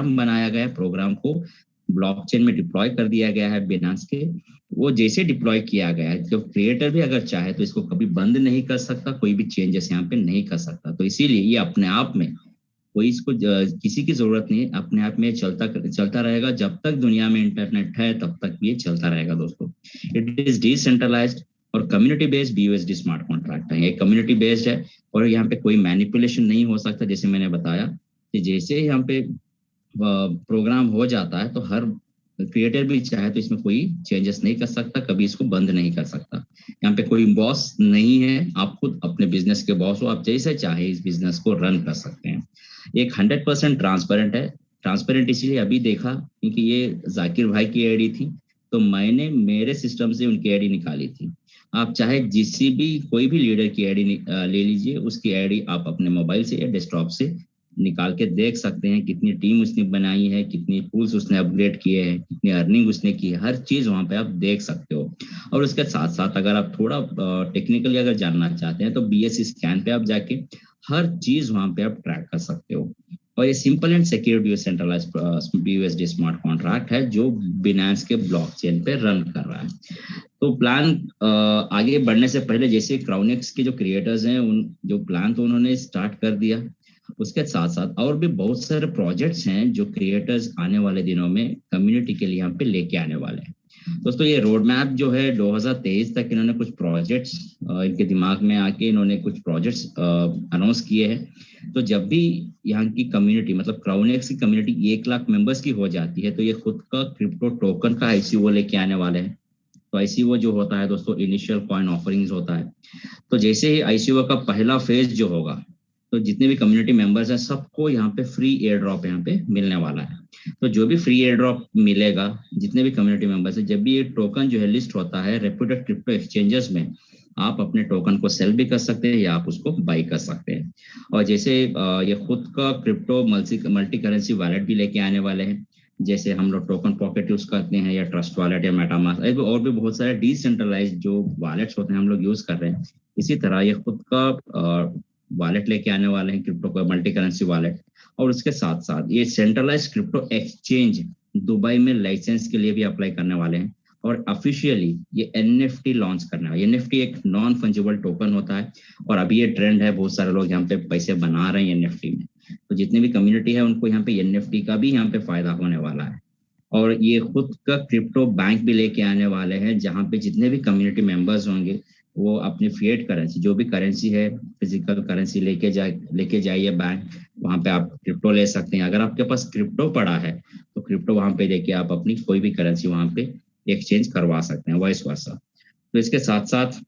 Programme बनाया गया है, प्रोग्राम को ब्लॉकचेन में डिप्लॉय कर दिया गया है बिनांस के। वो जैसे डिप्लॉय किया गया है, जो क्रिएटर भी अगर चाहे तो इसको कभी बंद नहीं कर सकता, कोई भी चेंजेस यहाँ पे नहीं कर सकता। तो इसीलिए ये अपने आप में कोई इसको किसी की जरूरत नहीं है, अपने आप में चलता रहेगा। जब तक दुनिया में इंटरनेट है तब तक ये चलता रहेगा दोस्तों। इट इज डिसेंट्रलाइज्ड और community based BUSD smart contract है। ये कम्युनिटी बेस्ड है और यहाँ पे कोई मैनिपुलेशन नहीं हो सकता। जैसे मैंने बताया कि जैसे ही यहाँ पे प्रोग्राम हो जाता है तो हर क्रिएटर भी चाहे तो इसमें कोई चेंजेस नहीं कर सकता, कभी इसको बंद नहीं कर सकता। यहाँ पे कोई बॉस नहीं है, आप खुद अपने बिजनेस के बॉस हो, आप जैसे चाहे इस बिजनेस को रन कर सकते हैं। एक 100% ट्रांसपेरेंट है। ट्रांसपेरेंट इसलिए अभी देखा क्योंकि ये जाकिर भाई की आईडी थी, तो मैंने मेरे सिस्टम से उनकी आईडी निकाली थी। आप चाहे जिसी भी कोई भी लीडर की आईडी ले लीजिए, उसकी आईडी आप अपने मोबाइल से या डेस्कटॉप से निकाल के देख सकते हैं, कितनी टीम उसने बनाई है, कितनी टूल्स उसने अपग्रेड किए हैं, कितनी अर्निंग उसने की है, हर चीज वहां पे आप देख सकते हो। और उसके साथ साथ अगर आप थोड़ा टेक्निकली अगर जानना चाहते हैं तो BSC स्कैन पे आप जाके हर चीज वहां पे आप ट्रैक कर सकते हो। और ये simple and secure decentralized BUSD smart contract है जो बिनांस के ब्लॉकचेन पे रन कर रहा है। तो प्लान आगे बढ़ने से पहले जैसे क्राउनेक्स के जो क्रिएटर्स हैं, उन जो प्लान तो उन्होंने स्टार्ट कर दिया, उसके साथ साथ और भी बहुत सारे प्रोजेक्ट्स हैं जो क्रिएटर्स आने वाले दिनों में कम्युनिटी के लिए यहाँ पे लेके आने वाले हैं। दोस्तों ये रोड मैप जो है 2023 तक इन्होंने कुछ प्रोजेक्ट्स इनके दिमाग में आके इन्होंने कुछ प्रोजेक्ट्स अनाउंस किए हैं। तो जब भी यहाँ की कम्युनिटी मतलब क्राउनेक्स की कम्युनिटी 1 लाख मेंबर्स की हो जाती है तो ये खुद का क्रिप्टो टोकन का ICO लेके आने वाले हैं। तो ICO जो होता है दोस्तों इनिशियल कॉइन ऑफरिंग्स होता है। तो जैसे ही ICO का पहला फेज जो होगा तो जितने भी कम्युनिटी मेंबर्स हैं सबको यहाँ पे फ्री एयर ड्रॉप यहाँ पे मिलने वाला है। तो जो भी फ्री एयर ड्रॉप मिलेगा जितने भी कम्युनिटी मेंबर्स हैं, जब भी ये टोकन जो है लिस्ट होता है रेप्यूटेड क्रिप्टो एक्सचेंजेस में, आप अपने टोकन को सेल भी कर सकते हैं या आप उसको बाई कर सकते हैं। और जैसे ये खुद का क्रिप्टो मल्टी करेंसी वॉलेट भी लेके आने वाले हैं। जैसे हम लोग टोकन पॉकेट यूज करते हैं या ट्रस्ट वॉलेट या मेटामास्क और भी बहुत सारे डिसेंट्रलाइज्ड जो वॉलेट्स होते हैं हम लोग यूज कर रहे हैं। इसी तरह ये खुद का वॉलेट लेके आने वाले हैं, क्रिप्टो का मल्टी करेंसी वॉलेट। और उसके साथ साथ ये सेंट्रलाइज क्रिप्टो एक्सचेंज दुबई में लाइसेंस के लिए भी अप्लाई करने वाले हैं। और ऑफिशियली ये NFT लॉन्च करने वाले। NFT एक नॉन फंजिबल टोकन होता है और अभी ये ट्रेंड है, बहुत सारे लोग यहाँ पे पैसे बना रहे हैं NFT में। तो जितनी भी कम्युनिटी है उनको यहाँ पे NFT का भी यहाँ पे फायदा होने वाला है। और ये खुद का क्रिप्टो बैंक भी लेके आने वाले हैं जहाँ पे जितने भी कम्युनिटी मेंबर्स होंगे वो अपनी फिएट करेंसी जो भी करेंसी है फिजिकल करेंसी लेके जाइए बैंक, वहां पे आप क्रिप्टो ले सकते हैं। अगर आपके पास क्रिप्टो पड़ा है तो क्रिप्टो वहां पे लेके आप अपनी कोई भी करेंसी वहां पे एक्सचेंज करवा सकते हैं, वाइस वर्सा। तो इसके साथ साथ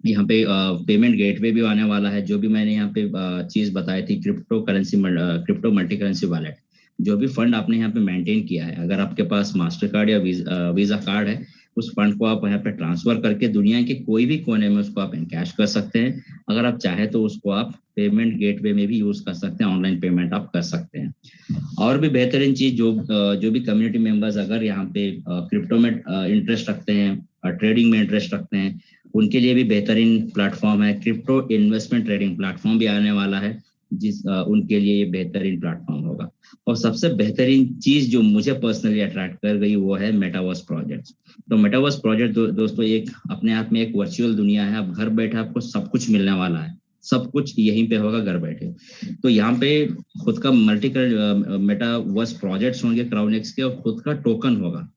यहाँ पे पेमेंट गेटवे भी आने वाला है। जो भी मैंने यहाँ पे चीज बताई थी क्रिप्टो मल्टी करेंसी वॉलेट, जो भी फंड आपने यहाँ पे मेंटेन किया है, अगर आपके पास मास्टर कार्ड या वीजा कार्ड है, उस फंड को आप यहाँ पे ट्रांसफर करके दुनिया के कोई भी कोने में उसको आप इनकैश कर सकते हैं। अगर आप चाहे तो उसको आप पेमेंट गेटवे में भी यूज कर सकते हैं, ऑनलाइन पेमेंट आप कर सकते हैं। और भी बेहतरीन चीज जो भी कम्युनिटी मेंबर्स अगर यहाँ पे क्रिप्टो में इंटरेस्ट रखते हैं, ट्रेडिंग में इंटरेस्ट रखते हैं, उनके लिए भी बेहतरीन प्लेटफॉर्म है। क्रिप्टो इन्वेस्टमेंट ट्रेडिंग प्लेटफॉर्म भी आने वाला है उनके लिए ये बेहतरीन प्लेटफॉर्म होगा। और सबसे बेहतरीन चीज जो मुझे पर्सनली अट्रैक्ट कर गई वो है मेटावर्स प्रोजेक्ट्स। तो मेटावर्स प्रोजेक्ट दोस्तों एक अपने आप में एक वर्चुअल दुनिया है। आप घर बैठे आपको सब कुछ मिलने वाला है, सब कुछ यहीं पे होगा घर बैठे। तो यहाँ पे खुद का मेटावर्स प्रोजेक्ट्स होंगे क्राउनेक्स के और खुद का टोकन होगा।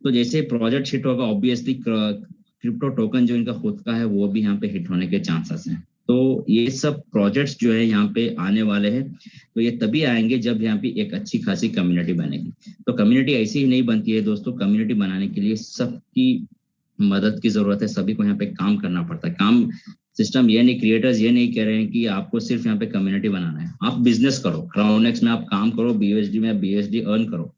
तो जैसे प्रोजेक्ट हिट होगा ऑब्वियसली क्रिप्टो टोकन जो इनका खुद का है वो भी यहाँ पे हिट होने के चांसेस हैं। तो ये सब प्रोजेक्ट्स जो है यहाँ पे आने वाले हैं। तो ये तभी आएंगे जब यहाँ पे एक अच्छी खासी कम्युनिटी बनेगी। तो कम्युनिटी ऐसी ही नहीं बनती है दोस्तों, कम्युनिटी बनाने के लिए सबकी मदद की जरूरत है, सभी को यहाँ पे काम करना पड़ता है। काम सिस्टम ये नहीं, क्रिएटर्स ये नहीं कह रहे हैं कि आपको सिर्फ यहाँ पे कम्युनिटी बनाना है। आप बिजनेस करो, क्राउनेक्स में आप काम करो, BUSD में BUSD अर्न करो,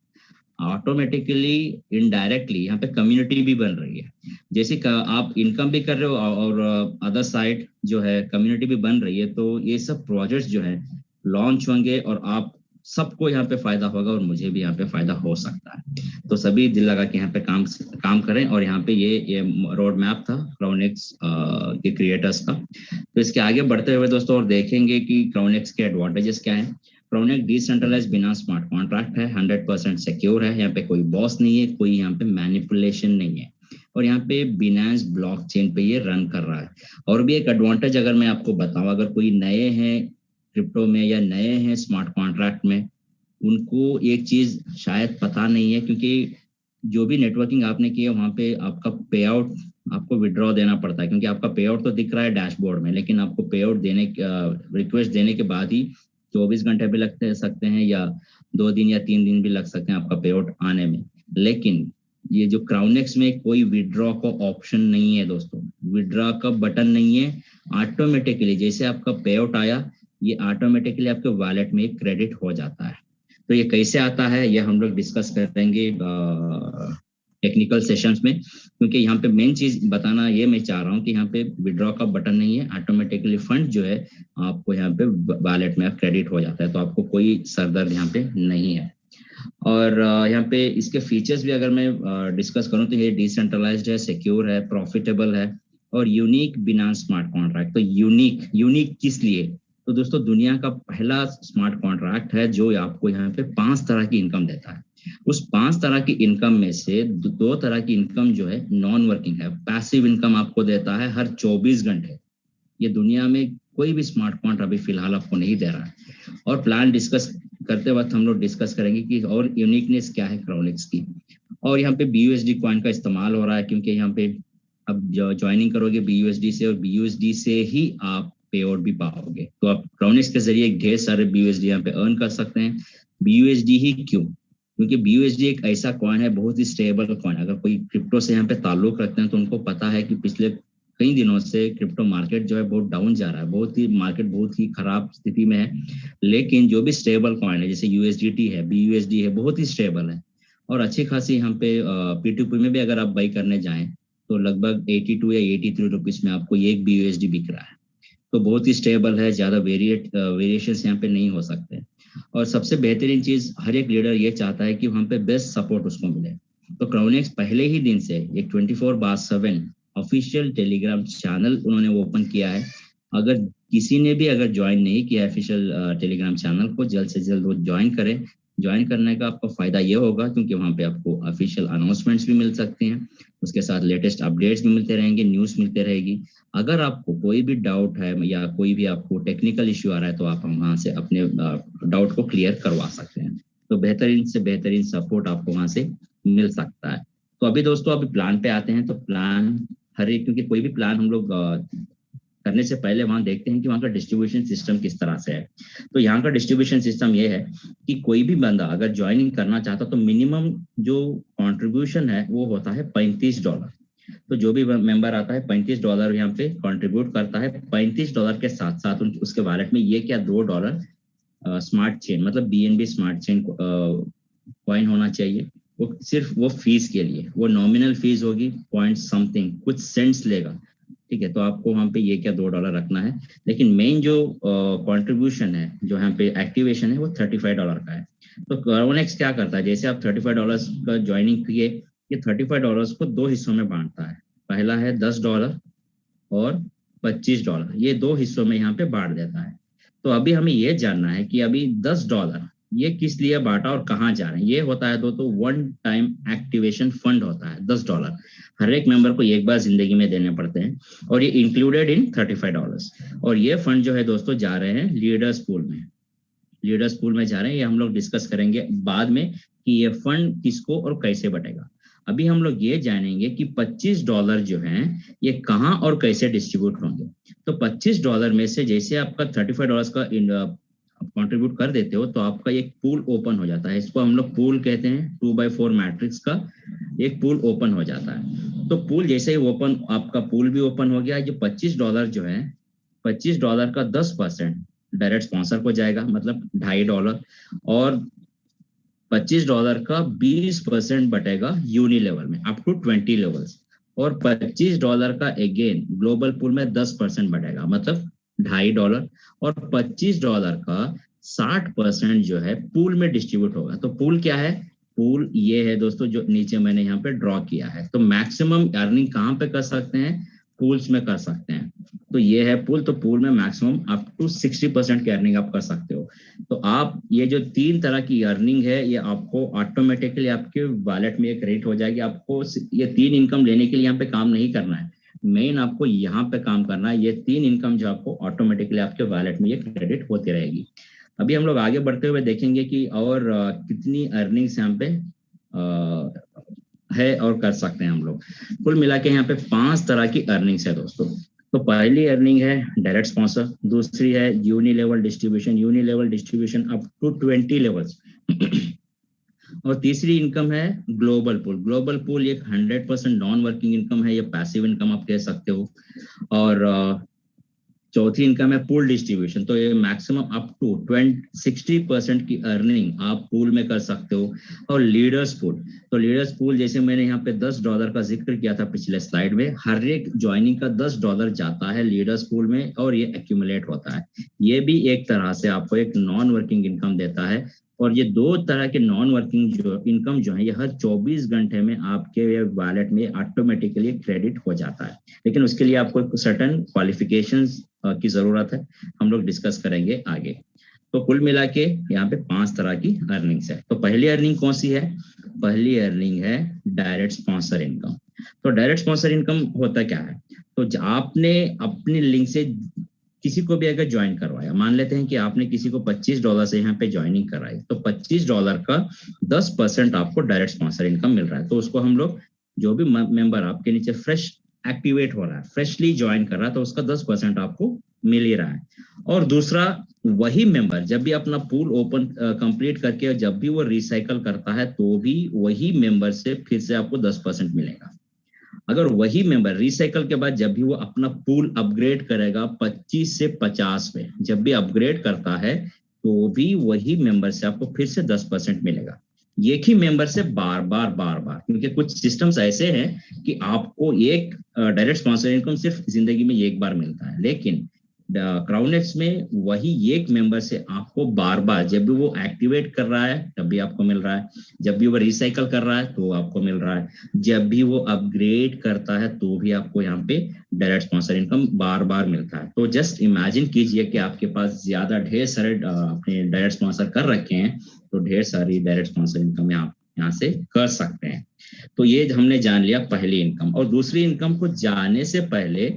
ऑटोमेटिकली इनडायरेक्टली यहाँ पे कम्युनिटी भी बन रही है। जैसे आप इनकम भी कर रहे हो और अदर साइड जो है कम्युनिटी भी बन रही है। तो ये सब प्रोजेक्ट्स जो है लॉन्च होंगे और आप सबको यहाँ पे फायदा होगा और मुझे भी यहाँ पे फायदा हो सकता है। तो सभी दिल लगा के यहाँ पे काम करें। और यहाँ पे ये रोड मैप था क्राउनेक्स के क्रिएटर्स का। तो इसके आगे बढ़ते हुए दोस्तों और देखेंगे कि क्राउनेक्स के एडवांटेजेस क्या हैं। क्राउनेक्स डिसेंट्रलाइज बिना स्मार्ट कॉन्ट्रैक्ट है, 100% सिक्योर है, यहाँ पे कोई बॉस नहीं है, कोई यहाँ पे मैनिपुलेशन नहीं है, और यहाँ पे बिनांस ब्लॉकचेन पे ये रन कर रहा है। और भी एक एडवांटेज अगर मैं आपको बताऊं, अगर कोई नए हैं क्रिप्टो में या नए हैं स्मार्ट कॉन्ट्रैक्ट में, उनको एक चीज शायद पता नहीं है, क्योंकि जो भी नेटवर्किंग आपने की है वहाँ पे आपका पे आउट आपको विड्रॉ देना पड़ता है, क्योंकि आपका पे आउट तो दिख रहा है डैशबोर्ड में, लेकिन आपको पे आउट देने रिक्वेस्ट देने के बाद ही 24 घंटे भी लग सकते हैं या 2 दिन या 3 दिन भी लग सकते हैं आपका पे आउट आने में। लेकिन ये जो क्राउनेक्स में कोई विड्रॉ का ऑप्शन नहीं है दोस्तों, विड्रॉ का बटन नहीं है। ऑटोमेटिकली जैसे आपका पे आउट आया, ये ऑटोमेटिकली आपके वॉलेट में क्रेडिट हो जाता है। तो ये कैसे आता है ये हम लोग डिस्कस करेंगे टेक्निकल सेशंस में, क्योंकि यहाँ पे मेन चीज बताना ये मैं चाह रहा हूँ कि यहाँ पे विड्रॉ का बटन नहीं है, ऑटोमेटिकली फंड जो है आपको यहाँ पे वॉलेट में क्रेडिट हो जाता है, तो आपको कोई सरदर्द यहाँ पे नहीं है। और यहाँ पे इसके फीचर्स भी अगर मैं डिस्कस करूँ तो ये डिसेंट्रलाइज्ड है, सिक्योर है, प्रॉफिटेबल है और यूनिक बिना स्मार्ट कॉन्ट्रैक्ट। तो यूनिक किस लिए? तो दोस्तों दुनिया का पहला स्मार्ट कॉन्ट्रैक्ट है जो आपको यहाँ पे 5 तरह की इनकम देता है। उस 5 तरह की इनकम में से 2 तरह की इनकम जो है नॉन वर्किंग है, पैसिव इनकम आपको देता है हर 24 घंटे। ये दुनिया में कोई भी स्मार्ट कॉन्ट्रैक्ट अभी फिलहाल आपको नहीं दे रहा है। और प्लान डिस्कस करते वक्त हम लोग डिस्कस करेंगे कि और यूनिकनेस क्या है क्राउनेक्स की। और यहाँ पे BUSD कॉइन का इस्तेमाल हो रहा है, क्योंकि यहाँ पे अब ज्वाइनिंग करोगे BUSD से, और BUSD से ही आप पे आउट भी पाओगे। तो आप क्राउनेक्स के जरिए ढेर सारे BUSD यहाँ पे अर्न कर सकते हैं। BUSD ही क्यों? क्योंकि BUSD एक ऐसा कॉइन है, बहुत ही स्टेबल कॉइन। अगर कोई क्रिप्टो से यहाँ पे ताल्लुक रखते हैं तो उनको पता है कि पिछले कई दिनों से क्रिप्टो मार्केट जो है बहुत डाउन जा रहा है, मार्केट बहुत ही खराब स्थिति में है। लेकिन जो भी स्टेबल कॉइन है जैसे USDT है, BUSD है, बहुत ही स्टेबल है और अच्छी खासी यहाँ पे P2P में भी अगर आप बाई करने जाएं तो लगभग 82 या 83 रुपीज में आपको एक BUSD बिक रहा है। तो बहुत ही स्टेबल है, ज्यादा वेरिएशंस यहाँ पे नहीं हो सकते। और सबसे बेहतरीन चीज, हर एक लीडर ये चाहता है कि वहाँ पे बेस्ट सपोर्ट उसको मिले। तो क्राउनेक्स पहले ही दिन से एक 24/7 ऑफिशियल टेलीग्राम चैनल उन्होंने ओपन किया है। अगर किसी ने भी अगर ज्वाइन नहीं किया ऑफिशियल टेलीग्राम चैनल को, जल्द से जल्द वो ज्वाइन करें। ज्वाइन करने का आपको फायदा ये होगा क्योंकि वहाँ पे आपको ऑफिशियल अनाउंसमेंट्स भी मिल सकते हैं, उसके साथ लेटेस्ट अपडेट्स भी मिलते रहेंगे, न्यूज़ मिलते रहेगी। अगर आपको कोई भी डाउट है या कोई भी आपको टेक्निकल इश्यू आ रहा है तो आप वहाँ से अपने डाउट को क्लियर करवा सकते हैं। तो बेहतरीन से बेहतरीन सपोर्ट आपको वहाँ से मिल सकता है। तो अभी दोस्तों अभी प्लान पे आते हैं। तो प्लान क्योंकि कोई भी प्लान हम लोग करने से पहले वहां देखते हैं कि वहां का डिस्ट्रीब्यूशन सिस्टम किस तरह से है। तो यहाँ का डिस्ट्रीब्यूशन सिस्टम ये है कि कोई भी बंदा अगर ज्वाइनिंग करना चाहता तो मिनिमम जो कंट्रीब्यूशन है वो होता है $35। तो जो भी मेंबर आता है $35 यहाँ पे कंट्रीब्यूट करता है। $35 के साथ साथ उसके वॉलेट में ये क्या $2 स्मार्ट चेन मतलब BNB स्मार्ट चेन कॉइन होना चाहिए। वो सिर्फ वो फीस के लिए, वो नॉमिनल फीस होगी पॉइंट समथिंग, कुछ सेंट्स लेगा, ठीक है। तो आपको वहाँ पे ये क्या $2 रखना है। लेकिन मेन जो कंट्रीब्यूशन है, जो यहाँ पे एक्टिवेशन है, वो $35 का है। तो क्राउनेक्स क्या करता है, जैसे आप $35 का ज्वाइनिंग किए, ये $35 को 2 हिस्सों में बांटता है। पहला है $10 और $25, ये 2 हिस्सों में यहाँ पे बांट देता है। तो अभी हमें ये जानना है कि अभी $10 ये किस लिए बांटा और कहाँ जा रहे हैं। ये होता है तो वन टाइम एक्टिवेशन फंड होता है। $10 हर एक मेंबर को एक बार जिंदगी में देने पड़ते हैं और ये इंक्लूडेड इन $35। और ये फंड जो है दोस्तों जा रहे हैं लीडर्स पूल में जा रहे हैं। ये हम लोग डिस्कस करेंगे बाद में कि ये फंड किसको और कैसे बटेगा। अभी हम लोग ये जानेंगे कि $25 जो हैं ये कहाँ और कैसे डिस्ट्रीब्यूट होंगे। तो $25 में से जैसे आपका $35 का कंट्रीब्यूट कर देते हो तो आपका एक पूल ओपन हो जाता है। इसको हम लोग पूल कहते हैं। 2x4 मैट्रिक्स का एक पूल ओपन हो जाता है। तो पूल जैसे ही ओपन, आपका पूल भी ओपन हो गया। ये $25 जो है, $25 का 10% डायरेक्ट स्पॉन्सर को जाएगा, मतलब $2.5। और $25 का 20% बटेगा यूनी लेवल में अप टू 20 लेवल्स। और $25 का अगेन ग्लोबल पूल में 10% बटेगा, मतलब $2.5। और $25 का 60% जो है पूल में डिस्ट्रीब्यूट होगा। तो पूल क्या है? पूल ये है दोस्तों जो नीचे मैंने यहाँ पे ड्रॉ किया है। तो मैक्सिमम अर्निंग कहाँ पे कर सकते हैं? पूल्स में कर सकते हैं। तो ये है पूल। तो पूल में मैक्सिमम अप टू 60% की अर्निंग आप कर सकते हो। तो आप ये जो 3 तरह की अर्निंग है ये आपको ऑटोमेटिकली आपके वॉलेट में क्रेडिट हो जाएगी। आपको ये 3 इनकम लेने के लिए यहाँ पे काम नहीं करना है, मेन आपको यहाँ पे काम करना है। ये 3 इनकम जो आपको ऑटोमेटिकली आपके वॉलेट में ये क्रेडिट होती रहेगी। अभी हम लोग आगे बढ़ते हुए देखेंगे कि और कितनी अर्निंग्स यहाँ पे है और कर सकते हैं हम लोग। कुल मिला के यहाँ पे 5 तरह की अर्निंग्स है दोस्तों। तो पहली अर्निंग है डायरेक्ट स्पॉन्सर, दूसरी है यूनिलेवल डिस्ट्रीब्यूशन अप टू 20 लेवल्स और तीसरी इनकम है ग्लोबल पूल एक 100% नॉन वर्किंग इनकम है, ये पैसिव इनकम आप कह सकते हो। और चौथी इनकम है पूल डिस्ट्रीब्यूशन, तो ये मैक्सिमम अप टू 60% की अर्निंग आप पूल में कर सकते हो। और लीडर्स पूल, तो लीडर्स पूल जैसे मैंने यहाँ पे $10 का जिक्र किया था पिछले स्लाइड में, हर एक ज्वाइनिंग का $10 जाता है लीडर्स पूल में और ये एक्यूमुलेट होता है। ये भी एक तरह से आपको एक नॉन वर्किंग इनकम देता है। और ये 2 तरह के नॉन वर्किंग जो इनकम जो है ये हर 24 घंटे में आपके वॉलेट में ऑटोमेटिकली क्रेडिट हो जाता है, लेकिन उसके लिए आपको सर्टेन क्वालिफिकेशंस की जरूरत है, हम लोग डिस्कस करेंगे आगे। तो कुल मिला के यहाँ पे 5 तरह की अर्निंग्स है। तो पहली अर्निंग कौन सी है? पहली अर्निंग है डायरेक्ट स्पॉन्सर इनकम। तो डायरेक्ट स्पॉन्सर इनकम होता क्या है? तो आपने अपने लिंक से किसी को भी अगर ज्वाइन करवाया, मान लेते हैं कि आपने किसी को $25 से यहाँ पे ज्वाइनिंग कराई, तो $25 का 10% आपको डायरेक्ट स्पॉन्सर इनकम मिल रहा है। तो उसको हम लोग, जो भी मेंबर आपके नीचे फ्रेश एक्टिवेट हो रहा है, फ्रेशली ज्वाइन कर रहा है, तो उसका 10% आपको मिल ही रहा है। और दूसरा, वही मेंबर जब भी अपना पूल ओपन कंप्लीट करके जब भी वो रिसाइकल करता है तो भी वही मेंबर से फिर से आपको 10% मिलेगा। अगर वही मेंबर रिसाइकल के बाद जब भी वो अपना पूल अपग्रेड करेगा 25 से 50 में, जब भी अपग्रेड करता है तो भी वही मेंबर से आपको फिर से 10% मिलेगा। एक ही मेंबर से बार बार, क्योंकि कुछ सिस्टम्स ऐसे हैं कि आपको एक डायरेक्ट स्पॉन्सर इनकम सिर्फ जिंदगी में एक बार मिलता है, लेकिन क्राउडनेक्स में वही एक मेंबर से आपको बार बार, जब भी वो एक्टिवेट कर रहा है तब भी आपको मिल रहा है, जब भी वो रिसाइकल कर रहा है तो आपको मिल रहा है, जब भी वो अपग्रेड करता है तो भी आपको यहाँ पे डायरेक्ट स्पॉन्सर इनकम बार बार मिलता है। तो जस्ट इमेजिन कीजिए कि आपके पास ढेर सारे अपने डायरेक्ट स्पॉन्सर कर रखे हैं, तो ढेर सारी डायरेक्ट स्पॉन्सर इनकम यहाँ से कर सकते हैं। तो ये हमने जान लिया पहली इनकम। और दूसरी इनकम को जानने से पहले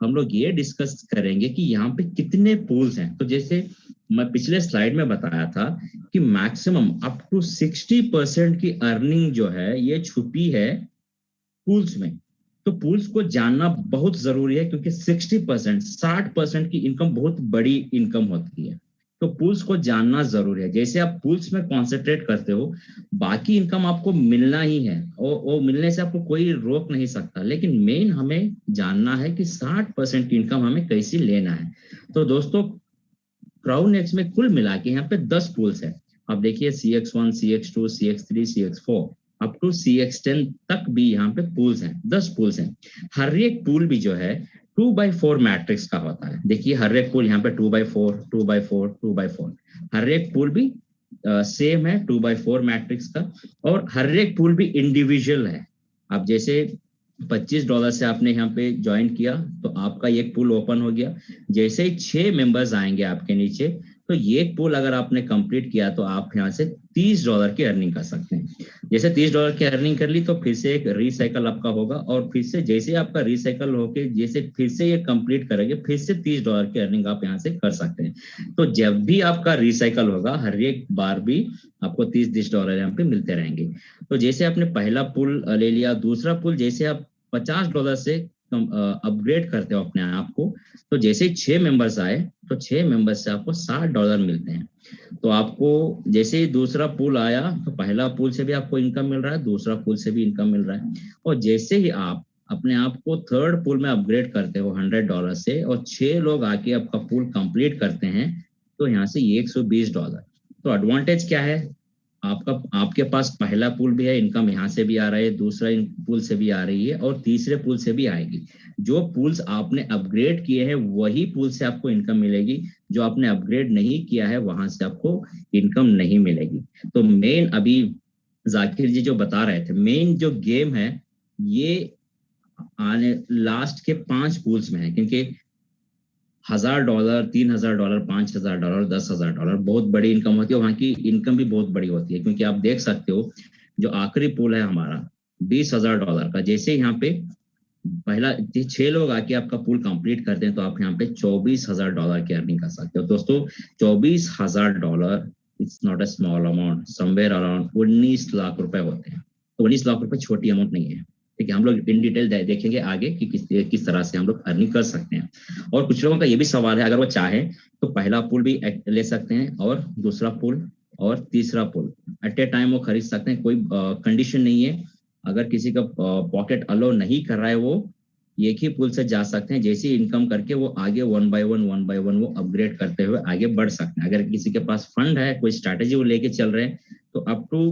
हम लोग ये डिस्कस करेंगे कि यहाँ पे कितने पूल्स हैं। तो जैसे मैं पिछले स्लाइड में बताया था कि मैक्सिमम अप टू 60% की अर्निंग जो है ये छुपी है पूल्स में। तो पूल्स को जानना बहुत जरूरी है, क्योंकि 60% की इनकम बहुत बड़ी इनकम होती है। तो पूल्स को जानना जरूरी है। जैसे आप पूल्स में कॉन्सेंट्रेट करते हो, बाकी इनकम आपको मिलना ही है और वो मिलने से आपको कोई रोक नहीं सकता, लेकिन मेन हमें जानना है कि 60% की इनकम हमें कैसे लेना है। तो दोस्तों, क्राउडनेक्स में कुल मिला के यहाँ पे 10 पूल्स है। आप देखिए CX1, CX2, CX3, CX4 up to CX10 तक भी यहाँ पे पूल्स हैं, 10 पूल्स हैं। हर एक पूल भी जो है 2x4 मैट्रिक्स का होता है। देखिए हर एक पूल यहाँ पे 2x4, 2x4, 2x4, हर एक पूल भी सेम है 2x4 मैट्रिक्स का। और हर एक पूल भी इंडिविजुअल है। आप जैसे $25 से आपने यहाँ पे ज्वाइन किया तो आपका एक पूल ओपन हो गया। जैसे ही 6 मेंबर्स आएंगे आपके नीचे, तो एक पूल अगर आपने कंप्लीट किया तो आप यहाँ से $30 की अर्निंग कर सकते हैं। जैसे $30 की अर्निंग कर ली तो फिर से एक रिसाइकल आपका होगा, और फिर से जैसे आपका रिसाइकल होके जैसे फिर से ये कंप्लीट करेंगे, फिर से $30 की अर्निंग आप यहाँ से कर सकते हैं। तो जब भी आपका रिसाइकल होगा हर एक बार भी आपको $30 यहाँ पे मिलते रहेंगे। तो जैसे आपने पहला पुल ले लिया, दूसरा पुल जैसे आप $50 से अपग्रेड करते हो अपने आप को, तो जैसे ही 6 मेंबर्स आए तो 6 मेंबर्स से आपको $60 मिलते हैं। तो आपको जैसे ही दूसरा पूल आया तो पहला पूल से भी आपको इनकम मिल रहा है, दूसरा पूल से भी इनकम मिल रहा है। और जैसे ही आप अपने आप को थर्ड पूल में अपग्रेड करते हो $100 से, और 6 लोग आके आपका पूल कंप्लीट करते हैं, तो यहाँ से $120। तो एडवांटेज क्या है? आपके पास पहला पूल भी है, इनकम यहाँ से भी आ रहा है, दूसरा पूल से भी आ रही है, और तीसरे पूल से भी आएगी। जो पूल्स आपने अपग्रेड किए हैं वही पूल से आपको इनकम मिलेगी, जो आपने अपग्रेड नहीं किया है वहां से आपको इनकम नहीं मिलेगी। तो मेन अभी जाकिर जी जो बता रहे थे, मेन जो गेम है ये आने लास्ट के 5 पूल्स में है, क्योंकि $1,000, $3,000, $5,000, $10,000 बहुत बड़ी इनकम होती है। वहाँ की इनकम भी बहुत बड़ी होती है, क्योंकि आप देख सकते हो जो आखिरी पूल है हमारा $20,000 का, जैसे यहाँ पे पहला 6 लोग आके आपका पूल कंप्लीट करते हैं तो आप यहाँ पे $24,000 की अर्निंग कर सकते हो। दोस्तों $24,000 it's not a small amount, somewhere around 19 lakh रुपए होते हैं। तो 19 लाख रुपए छोटी अमाउंट नहीं है। ठीक है, हम लोग इन डिटेल देखेंगे आगे कि किस तरह से हम लोग अर्निंग कर सकते हैं। और कुछ लोगों का ये भी सवाल है, अगर वो चाहे तो पहला पूल भी ले सकते हैं और दूसरा पूल और तीसरा पूल एट ए टाइम वो खरीद सकते हैं, कोई कंडीशन नहीं है। अगर किसी का पॉकेट अलो नहीं कर रहा है, वो एक ही पुल से जा सकते हैं। जैसी इनकम करके वो आगे वन बाय वन वो अपग्रेड करते हुए आगे बढ़ सकते हैं। अगर किसी के पास फंड है, कोई स्ट्रैटेजी वो लेके चल रहे हैं, तो अप टू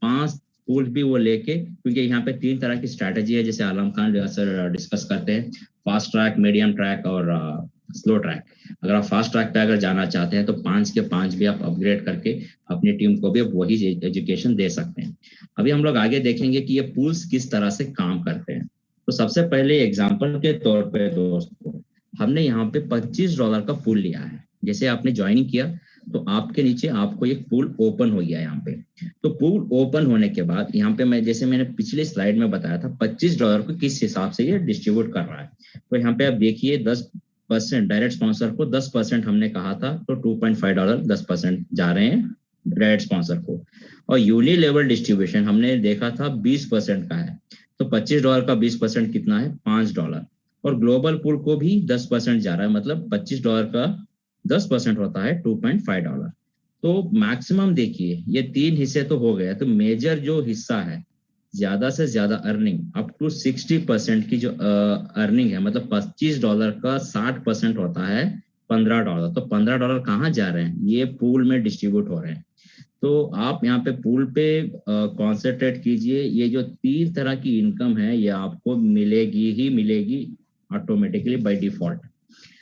5 पुल भी वो लेके, क्योंकि यहाँ पे 3 तरह की स्ट्रैटेजी है जैसे आलम खान सर डिस्कस करते हैं, फास्ट ट्रैक, मीडियम ट्रैक और स्लो ट्रैक। अगर आप फास्ट ट्रैक पे अगर जाना चाहते हैं तो 5 के 5 भी आप अपग्रेड करके अपनी टीम को भी वही एजुकेशन दे सकते हैं। अभी हम लोग आगे देखेंगे कि ये पूल्स किस तरह से काम करते हैं। तो सबसे पहले एग्जांपल के तौर पे दोस्तों, हमने यहाँ पे $25 का पूल लिया है। जैसे आपने ज्वाइनिंग किया तो आपके नीचे आपको एक पूल ओपन हो गया यहाँ पे। तो पूल ओपन होने के बाद यहाँ पे मैंने पिछले स्लाइड में बताया था $25 को किस हिसाब से ये डिस्ट्रीब्यूट कर रहा है। तो यहाँ पे आप देखिए 10% डायरेक्ट स्पॉन्सर को 10% हमने कहा था, तो $2.5 10% जा रहे हैं डायरेक्ट स्पॉन्सर को। और यूनिलेवल डिस्ट्रीब्यूशन हमने देखा था 20% का है, तो $25 का 20% कितना है, $5। और ग्लोबल पूल को भी 10% जा रहा है, मतलब $25 का 10% होता है $2.5। तो मैक्सिमम देखिए ये 3 हिस्से तो हो गए, तो मेजर जो हिस्सा है ज्यादा से ज्यादा अर्निंग अप टू 60% की जो अर्निंग है, मतलब $25 का 60% होता है $15। तो $15 कहाँ जा रहे हैं, ये पूल में डिस्ट्रीब्यूट हो रहे हैं। तो आप यहाँ पे पूल पे कॉन्सेंट्रेट कीजिए। ये जो 3 तरह की इनकम है ये आपको मिलेगी ही मिलेगी ऑटोमेटिकली बाय डिफॉल्ट।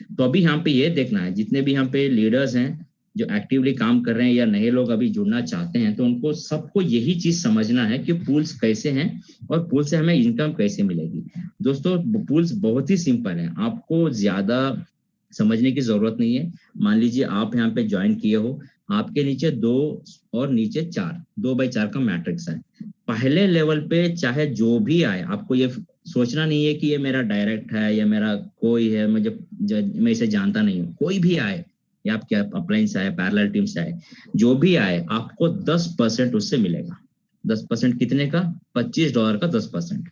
तो अभी यहाँ पे ये देखना है, जितने भी यहाँ पे लीडर्स हैं जो एक्टिवली काम कर रहे हैं या नए लोग अभी जुड़ना चाहते हैं, तो उनको सबको यही चीज समझना है कि पूल्स कैसे हैं और पूल से हमें इनकम कैसे मिलेगी। दोस्तों पूल्स बहुत ही सिंपल है, आपको ज्यादा समझने की जरूरत नहीं है। मान लीजिए आप यहाँ पे ज्वाइन किए हो, आपके नीचे 2 और नीचे 4, 2x4 का मैट्रिक्स है। पहले लेवल पे चाहे जो भी आए, आपको ये सोचना नहीं है कि ये मेरा डायरेक्ट है या मेरा कोई है, मैं इसे जानता नहीं हूँ। कोई भी आए या आपके अपलाइन से आए, पैरेलल टीम से आए, जो भी आए आपको 10% उससे मिलेगा। 10% कितने का, $25 का 10%।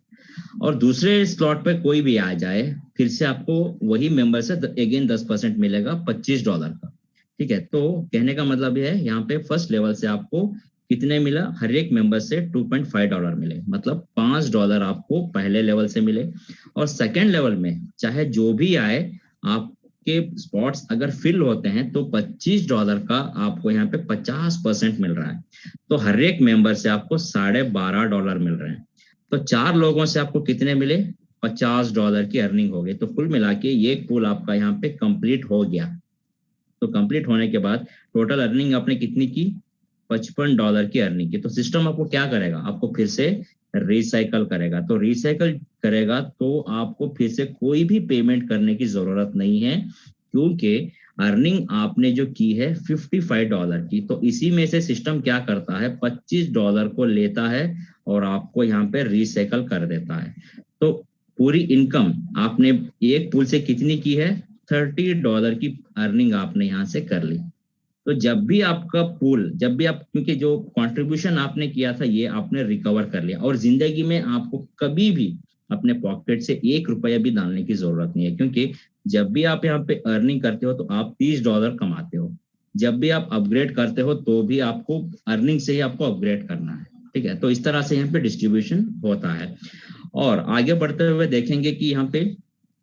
और दूसरे स्लॉट पे कोई भी आ जाए, फिर से आपको वही मेंबर से अगेन 10% मिलेगा $25 का। ठीक है, तो कहने का मतलब यह है यहाँ पे फर्स्ट लेवल से आपको कितने मिला, हर एक मेंबर से $2.5 मिले, मतलब $5 आपको पहले लेवल से मिले। और सेकेंड लेवल में चाहे जो भी आए, आपके स्पॉट्स अगर फिल होते हैं तो $25 का आपको यहाँ पे 50% मिल रहा है। तो हर एक मेंबर से आपको $12.5 मिल रहे हैं। तो 4 लोगों से आपको कितने मिले, $50 की अर्निंग हो गई। तो कुल मिला के ये पूल आपका यहाँ पे कंप्लीट हो गया। तो कंप्लीट होने के बाद टोटल अर्निंग आपने कितनी की, $55 की अर्निंग की। तो सिस्टम आपको क्या करेगा, आपको फिर से रिसाइकल करेगा। तो रिसाइकल करेगा तो आपको फिर से कोई भी पेमेंट करने की जरूरत नहीं है, क्योंकि अर्निंग आपने जो की है $55 की। तो इसी में से सिस्टम क्या करता है, $25 को लेता है और आपको यहाँ पे रिसाइकल कर देता है। तो पूरी इनकम आपने एक पूल से कितनी की है, $30 की अर्निंग आपने यहाँ से कर ली। तो जब भी आपका पूल, जब भी आप, क्योंकि जो कंट्रीब्यूशन आपने किया था ये आपने रिकवर कर लिया, और जिंदगी में आपको कभी भी अपने पॉकेट से $1 भी डालने की जरूरत नहीं है, क्योंकि जब भी आप यहाँ पे अर्निंग करते हो तो आप $30 कमाते हो। जब भी आप अपग्रेड करते हो तो भी आपको अर्निंग से ही आपको अपग्रेड करना है। ठीक है, तो इस तरह से यहाँ पे डिस्ट्रीब्यूशन होता है। और आगे बढ़ते हुए देखेंगे कि यहाँ पे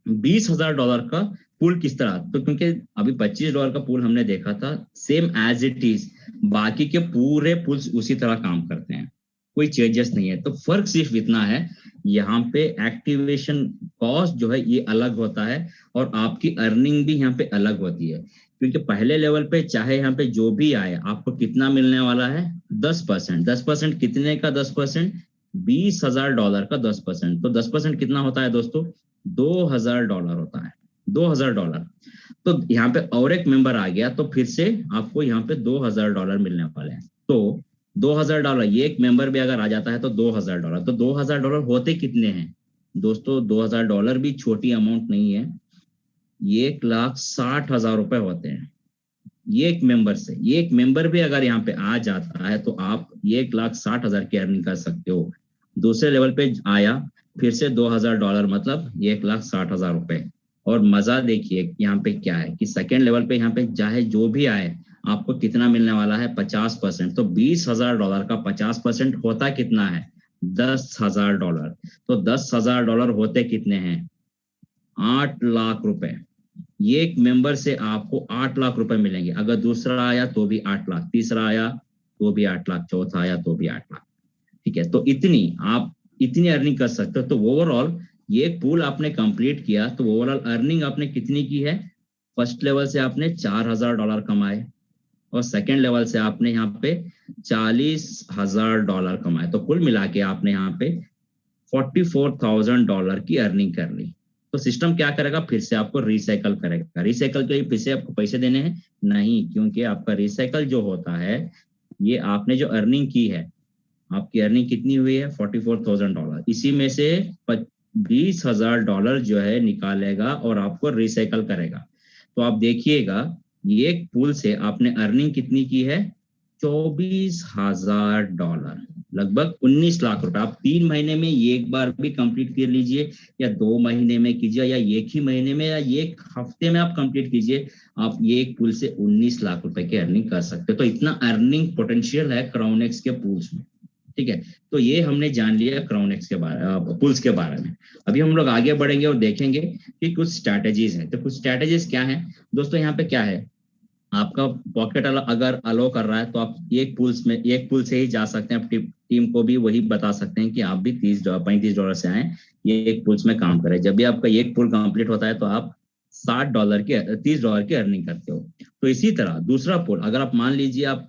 $20,000 का पूल किस तरह, तो क्योंकि अभी $25 का पूल हमने देखा था, सेम एज इट इज बाकी के पूरे पूल्स उसी तरह काम करते हैं, कोई चेंजेस नहीं है। तो फर्क सिर्फ इतना है, यहाँ पे एक्टिवेशन कॉस्ट जो है ये अलग होता है और आपकी अर्निंग भी यहाँ पे अलग होती है। क्योंकि पहले लेवल पे चाहे यहाँ पे जो भी आए, आपको कितना मिलने वाला है, 10%। 10% कितने का 10%, $20,000 का 10%। तो 10% कितना होता है दोस्तों, $2,000 होता है। $2000। तो यहाँ पे और एक मेंबर आ गया तो फिर से आपको यहाँ पे $2000 मिलने वाले हैं। तो $2000, ये एक मेंबर भी अगर आ जाता है तो $2000। तो $2000 होते कितने हैं दोस्तों? $2000 भी छोटी अमाउंट नहीं है, 1,60,000 रुपए होते हैं। ये एक मेंबर से, ये एक मेंबर भी अगर यहाँ पे आ जाता है तो आप 1,60,000 की अर्निंग कर सकते हो। दूसरे लेवल पे आया फिर से $2000, मतलब 1,60,000 रुपए। और मजा देखिए यहाँ पे क्या है कि सेकेंड लेवल पे यहाँ पे चाहे जो भी आए आपको कितना मिलने वाला है, 50%। तो $20,000 का 50% होता कितना है? $10,000। तो $10,000 होते कितने हैं? 8 लाख रुपए। ये एक मेंबर से आपको 8 लाख रुपए मिलेंगे। अगर दूसरा आया तो भी 8 लाख, तीसरा आया तो भी 8 लाख, चौथा आया तो भी 8 लाख। ठीक है, तो इतनी अर्निंग कर सकते हो। तो ओवरऑल ये पूल आपने कंप्लीट किया तो ओवरऑल अर्निंग आपने कितनी की है? फर्स्ट लेवल से आपने $4,000 कमाए और सेकेंड लेवल से आपने यहाँ पे $40,000 कमाए। तो कुल मिला के आपने यहाँ पे $44,000 की अर्निंग कर ली। तो सिस्टम क्या करेगा? फिर से आपको रिसाइकल करेगा। रिसाइकल के लिए फिर से आपको पैसे देने हैं? नहीं, क्योंकि आपका रिसाइकल जो होता है, ये आपने जो अर्निंग की है, आपकी अर्निंग कितनी हुई है? $44,000। इसी में से $20,000 जो है निकालेगा और आपको रिसाइकल करेगा। तो आप देखिएगा, ये पूल से आपने अर्निंग कितनी की है? $24,000, लगभग 19 लाख रुपए। आप 3 महीने में एक बार भी कंप्लीट कर लीजिए, या 2 महीने में कीजिए, या एक ही महीने में, या एक हफ्ते में आप कंप्लीट कीजिए, आप ये एक पूल से 19 लाख रुपए की अर्निंग कर सकते हो। तो इतना अर्निंग पोटेंशियल है क्राउनेक्स के पूल्स में। ठीक है, तो ये हमने जान लिया क्राउनेक्स के बारे, पूल्स के बारे में। अभी हम लोग आगे बढ़ेंगे और देखेंगे कि कुछ स्ट्रैटेजीज हैं। तो कुछ स्ट्रैटेजीज क्या है दोस्तों? यहाँ पे क्या है, आपका पॉकेट अगर अलो कर रहा है तो आप एक पूल से ही जा सकते हैं। टीम को भी वही बता सकते हैं कि आप भी $35 से आए, ये एक पूल्स में काम करें। जब भी आपका एक पूल कंप्लीट होता है तो आप $30 की अर्निंग करते हो। तो इसी तरह दूसरा पूल, अगर आप मान लीजिए आप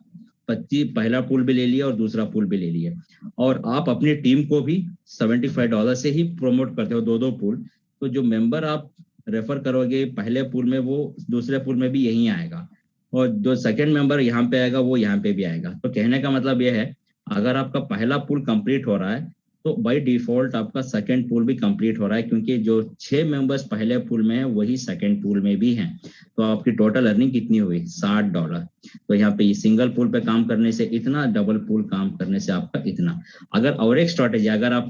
25 पहला पूल भी ले लिया और दूसरा पूल भी ले लिया, और आप अपनी टीम को भी $75 से ही प्रमोट करते हो, दो पूल, तो जो मेंबर आप रेफर करोगे पहले पूल में, वो दूसरे पूल में भी यही आएगा, और जो सेकंड मेंबर यहाँ पे आएगा वो यहाँ पे भी आएगा। तो कहने का मतलब ये है, अगर आपका पहला पूल कंप्लीट हो रहा है तो बाय डिफॉल्ट आपका सेकंड पूल भी कंप्लीट हो रहा है, क्योंकि जो 6 मेंबर्स पहले पूल में है वही सेकंड पूल में भी हैं। तो आपकी टोटल अर्निंग कितनी हुई? $60। तो यहाँ पे सिंगल पूल पे काम करने से इतना, डबल पूल काम करने से आपका इतना। अगर और एक स्ट्रैटेजी, अगर आप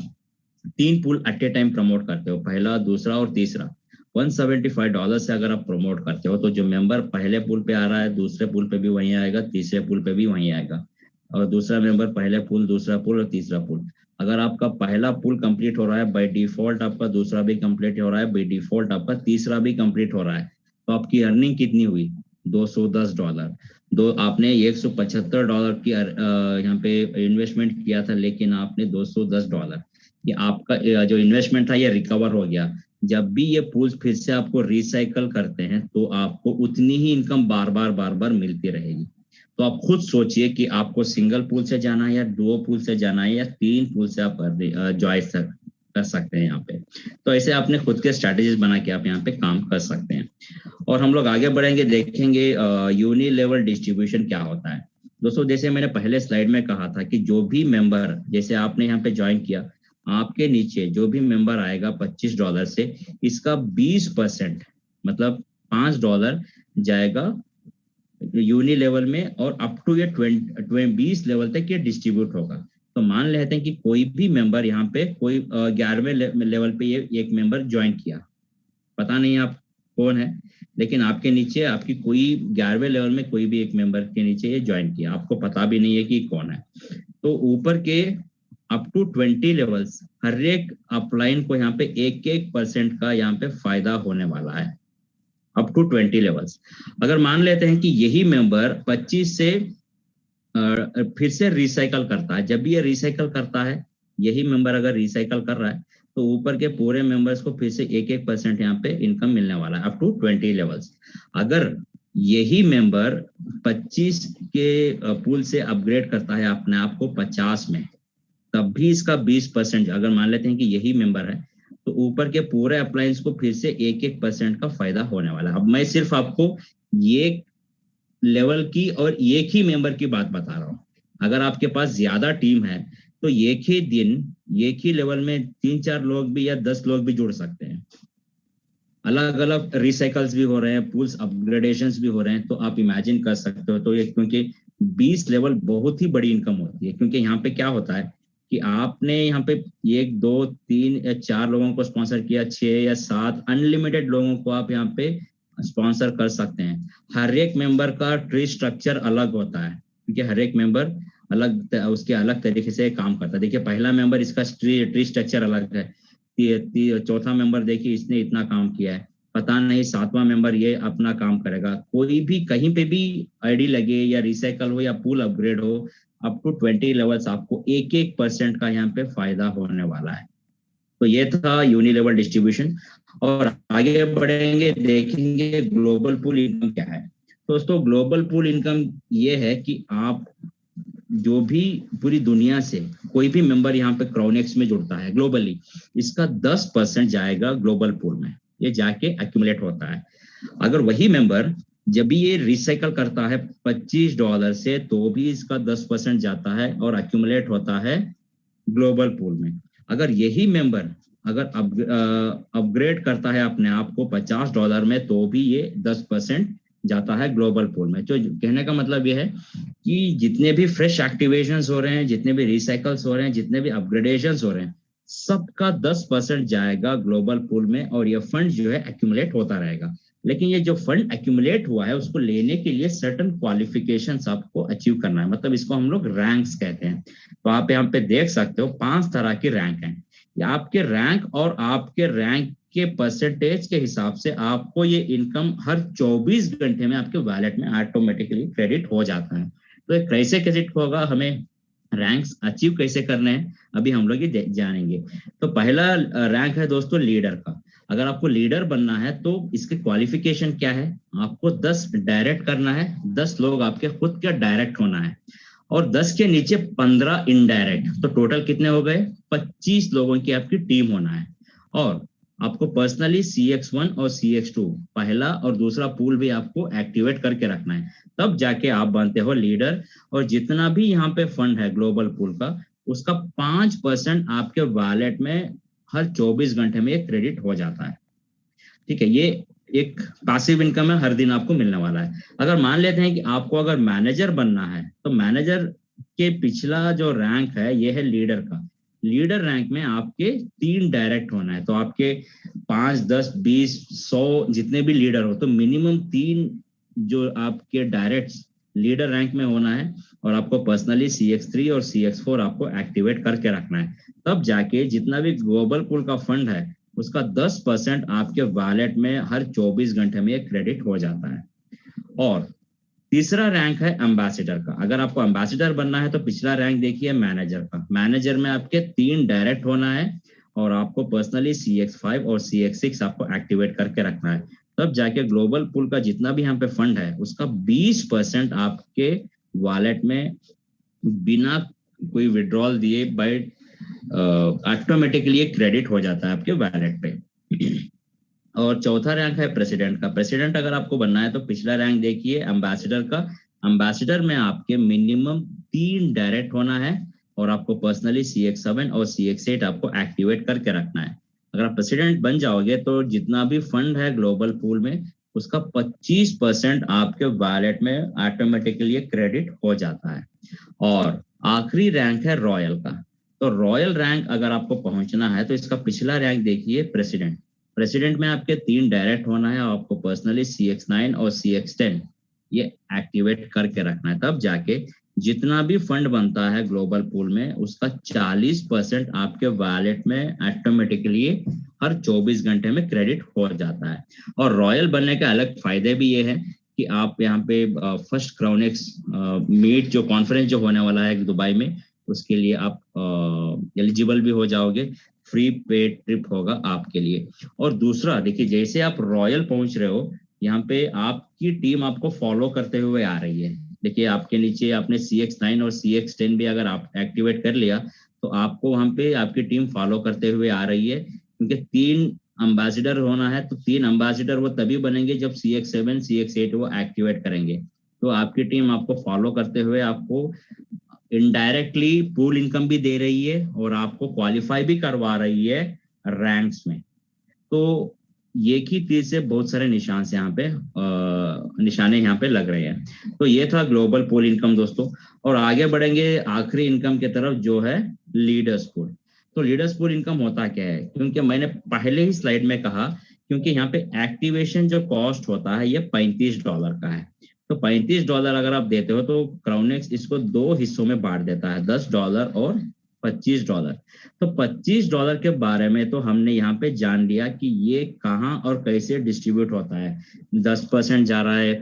3 pool at a time promote करते हो, पहला, दूसरा और तीसरा, $175 से अगर आप प्रमोट करते हो, तो जो मेंबर पहले पूल पे आ रहा है दूसरे पूल पे भी वहीं आएगा, तीसरे पूल पे भी वहीं आएगा, और दूसरा मेंबर पहले पूल, दूसरा पूल और तीसरा पूल। अगर आपका पहला पूल कंप्लीट हो रहा है, बाय डिफॉल्ट आपका दूसरा भी कंप्लीट हो रहा है, बाय डिफॉल्ट आपका तीसरा भी कंप्लीट हो रहा है, तो आपकी अर्निंग कितनी हुई? $210। आपने $175 की यहाँ पे इन्वेस्टमेंट किया था, लेकिन आपने $210, ये आपका जो इन्वेस्टमेंट था ये रिकवर हो गया। जब भी ये पूल्स फिर से आपको रिसाइकल करते हैं तो आपको उतनी ही इनकम बार बार मिलती रहेगी। तो आप खुद सोचिए कि आपको सिंगल पूल से जाना है, या 2 पूल से जाना है, या 3 पूल से आप ज्वाइन कर सकते हैं यहाँ पे। तो ऐसे आपने खुद के स्ट्रैटेजीज बना के आप यहाँ पे काम कर सकते हैं। और हम लोग आगे बढ़ेंगे, देखेंगे यूनि लेवल डिस्ट्रीब्यूशन क्या होता है। दोस्तों, जैसे मैंने पहले स्लाइड में कहा था कि जो भी मेंबर, जैसे आपने यहाँ पे ज्वाइन किया, आपके नीचे जो भी मेंबर आएगा $25 से, इसका 20% मतलब $5 जाएगा यूनि लेवल में, और अप टू ये 20 लेवल तक ये डिस्ट्रीब्यूट होगा। तो मान लेते हैं कि कोई भी मेंबर यहाँ पे, कोई 11वें लेवल पे ये एक मेंबर ज्वाइन किया, पता नहीं आप कौन है, लेकिन आपके नीचे आपकी कोई 11वें लेवल में कोई भी एक मेंबर के नीचे ये ज्वाइन किया, आपको पता भी नहीं है कि कौन है। तो ऊपर के अप टू 20 लेवल्स, हर एक अपलाइन को यहाँ पे 1% का यहाँ पे फायदा होने वाला है, अप टू 20 लेवल्स। अगर मान लेते हैं कि यही मेंबर 25 से फिर से रिसाइकल करता है, जब भी ये रिसाइकल करता है, यही मेंबर अगर रिसाइकल कर रहा है, तो ऊपर के पूरे मेंबर्स को फिर से 1% यहाँ पे इनकम मिलने वाला है, अप टू 20 लेवल्स। अगर यही मेंबर 25 के पूल से अपग्रेड करता है अपने आप को 50 में, तब भी इसका 20%, अगर मान लेते हैं कि यही मेंबर है तो ऊपर के पूरे अप्लायंस को फिर से 1-1% का फायदा होने वाला है। अब मैं सिर्फ आपको ये लेवल की और एक ही मेंबर की बात बता रहा हूँ। अगर आपके पास ज्यादा टीम है तो एक ही दिन एक ही लेवल में 3-4 लोग भी या 10 लोग भी जुड़ सकते हैं। अलग अलग रिसाइकल्स भी हो रहे हैं, पूल्स अपग्रेडेशंस भी हो रहे हैं, तो आप इमेजिन कर सकते हो। तो ये क्योंकि 20 लेवल बहुत ही बड़ी इनकम होती है, क्योंकि यहाँ पे क्या होता है कि आपने यहाँ पे 1, 2, 3 या 4 लोगों को स्पॉन्सर किया, 6 या 7 अनलिमिटेड लोगों को आप यहाँ पे स्पॉन्सर कर सकते हैं। हर एक मेंबर का ट्री स्ट्रक्चर अलग होता है, क्योंकि हर एक मेंबर उसके अलग तरीके से काम करता है। देखिए पहला मेंबर इसका ट्री स्ट्रक्चर अलग है, चौथा मेंबर देखिए इसने इतना काम किया है, पता नहीं 7वां मेंबर ये अपना काम करेगा। कोई भी कहीं पे भी आईडी लगे या रिसाइकल हो या पूल अपग्रेड हो, अप टू 20 लेवल्स आपको 1-1% का यहाँ पे फायदा होने वाला है। तो ये था यूनि लेवल डिस्ट्रीब्यूशन। और आगे बढ़ेंगे, देखेंगे ग्लोबल पूल इनकम क्या है। दोस्तों ग्लोबल पूल इनकम ये है कि आप जो भी पूरी दुनिया से कोई भी मेंबर यहाँ पे क्राउनेक्स में जुड़ता है ग्लोबली, इसका 10% जाएगा ग्लोबल पूल में, ये जाके एक्यूमुलेट होता है। अगर वही मेंबर जब भी ये रिसाइकल करता है $25 से, तो भी इसका 10% जाता है और एक्यूमुलेट होता है ग्लोबल पूल में। अगर यही मेंबर अगर अपग्रेड करता है अपने आप को $50 में, तो भी ये 10% जाता है ग्लोबल पूल में। तो कहने का मतलब ये है कि जितने भी फ्रेश एक्टिवेशंस हो रहे हैं, जितने भी रिसाइकल्स हो रहे हैं, जितने भी अपग्रेडेशंस हो रहे हैं, सबका 10% जाएगा ग्लोबल पूल में, और ये फंड जो है एक्यूमुलेट होता रहेगा। लेकिन ये जो फंड एक्यूमुलेट हुआ है उसको लेने के लिए सर्टेन क्वालिफिकेशंस आपको अचीव करना है, मतलब इसको हम लोग रैंक्स कहते हैं। तो आप यहाँ पे देख सकते हो 5 तरह की रैंक हैं। आपके रैंक और आपके रैंक के परसेंटेज के हिसाब से आपको ये इनकम हर 24 घंटे में आपके वॉलेट में ऑटोमेटिकली क्रेडिट हो जाता है। तो ये कैसे क्रेडिट होगा, हमें रैंक्स अचीव कैसे करने हैं, अभी हम लोग ये जानेंगे। तो पहला रैंक है दोस्तों लीडर का। अगर आपको लीडर बनना है तो इसके क्वालिफिकेशन क्या है, आपको 10 डायरेक्ट करना है, 10 लोग आपके खुद का डायरेक्ट होना है, और 10 के नीचे 15 इनडायरेक्ट, तो टोटल कितने हो गए, 25 लोगों की आपकी टीम होना है। और आपको पर्सनली CX1 और CX2 पहला और दूसरा पूल भी आपको एक्टिवेट करके रखना है, तब जाके आप बनते हो लीडर। और जितना भी यहाँ पे फंड है ग्लोबल पूल का, उसका 5% आपके वॉलेट में हर 24 घंटे में एक क्रेडिट हो जाता है। ठीक है, ये एक पैसिव इनकम है, हर दिन आपको मिलने वाला है। अगर मान लेते हैं कि आपको अगर मैनेजर बनना है, तो मैनेजर के पिछला जो रैंक है ये है लीडर का। लीडर रैंक में आपके 3 डायरेक्ट होना है, तो आपके 5, 10, 20, 100 जितने भी लीडर हो, तो मिनिमम 3 जो आपके डायरेक्ट लीडर रैंक में होना है, और आपको पर्सनली CX3 और CX4 आपको एक्टिवेट करके रखना है। तब जाके जितना भी ग्लोबल पूल का फंड है उसका 10% आपके वॉलेट में हर 24 घंटे में क्रेडिट हो जाता है। और तीसरा रैंक है एम्बेसडर का। अगर आपको एम्बेसडर बनना है तो पिछला रैंक देखिए मैनेजर का। मैनेजर में आपके 3 डायरेक्ट होना है, और आपको पर्सनली CX5 और CX6 आपको एक्टिवेट करके रखना है। तब जाके ग्लोबल पूल का जितना भी यहाँ पे फंड है उसका 20% आपके वॉलेट में बिना कोई विड्रॉल दिए बाय ऑटोमेटिकली क्रेडिट हो जाता है आपके वॉलेट पे। और चौथा रैंक है प्रेसिडेंट का। प्रेसिडेंट अगर आपको बनना है तो पिछला रैंक देखिए एम्बेसडर का। एम्बेसडर में आपके मिनिमम 3 डायरेक्ट होना है, और आपको पर्सनली CX7 और CX8 आपको एक्टिवेट करके रखना है। अगर आप प्रेसिडेंट बन जाओगे तो जितना भी फंड है ग्लोबल पूल में उसका 25% आपके वॉलेट में ऑटोमेटिकली क्रेडिट हो जाता है। और आखिरी रैंक है रॉयल का। तो रॉयल रैंक अगर आपको पहुंचना है तो इसका पिछला रैंक देखिए प्रेसिडेंट। प्रेसिडेंट में आपके 3 डायरेक्ट होना है, और आपको पर्सनली CX9 और CX10 ये एक्टिवेट करके रखना है। तब जाके जितना भी फंड बनता है ग्लोबल पूल में उसका 40% आपके वॉलेट में ऑटोमेटिकली हर 24 घंटे में क्रेडिट हो जाता है। और रॉयल बनने के अलग फायदे भी ये है कि आप यहाँ पे फर्स्ट क्राउनेक्स मीट जो कॉन्फ्रेंस जो होने वाला है दुबई में, उसके लिए आप एलिजिबल भी हो जाओगे। फ्री पेड ट्रिप होगा आपके लिए। और दूसरा देखिए, जैसे आप रॉयल पहुंच रहे हो, यहाँ पे आपकी टीम आपको फॉलो करते हुए आ रही है। देखिए आपके नीचे आपने CX9 और CX10 भी अगर आप एक्टिवेट कर लिया तो आपको वहां पे आपकी टीम फॉलो करते हुए आ रही है, क्योंकि 3 एम्बेसडर होना है, तो 3 एम्बेसडर वो तभी बनेंगे जब CX7 CX8 वो एक्टिवेट करेंगे। तो आपकी टीम आपको फॉलो करते हुए आपको इनडायरेक्टली पूल इनकम भी दे रही है और आपको क्वालिफाई भी करवा रही है रैंक्स में। तो एक ही तीर से बहुत सारे निशान से यहाँ पे निशाने यहाँ पे लग रहे हैं। तो ये था ग्लोबल पूल इनकम दोस्तों। और आगे बढ़ेंगे आखिरी इनकम की तरफ जो है लीडर्स पूल। तो लीडर्स पूल इनकम होता क्या है, क्योंकि मैंने पहले ही स्लाइड में कहा, क्योंकि यहाँ पे एक्टिवेशन जो कॉस्ट होता है ये $35 का है। तो $35 अगर आप देते हो तो क्राउनेक्स इसको 2 हिस्सों में बांट देता है, $10 और $25। तो $25 के बारे में तो हमने यहाँ पे जान लिया कि ये कहाँ और कैसे डिस्ट्रीब्यूट होता है। 10% जा रहा है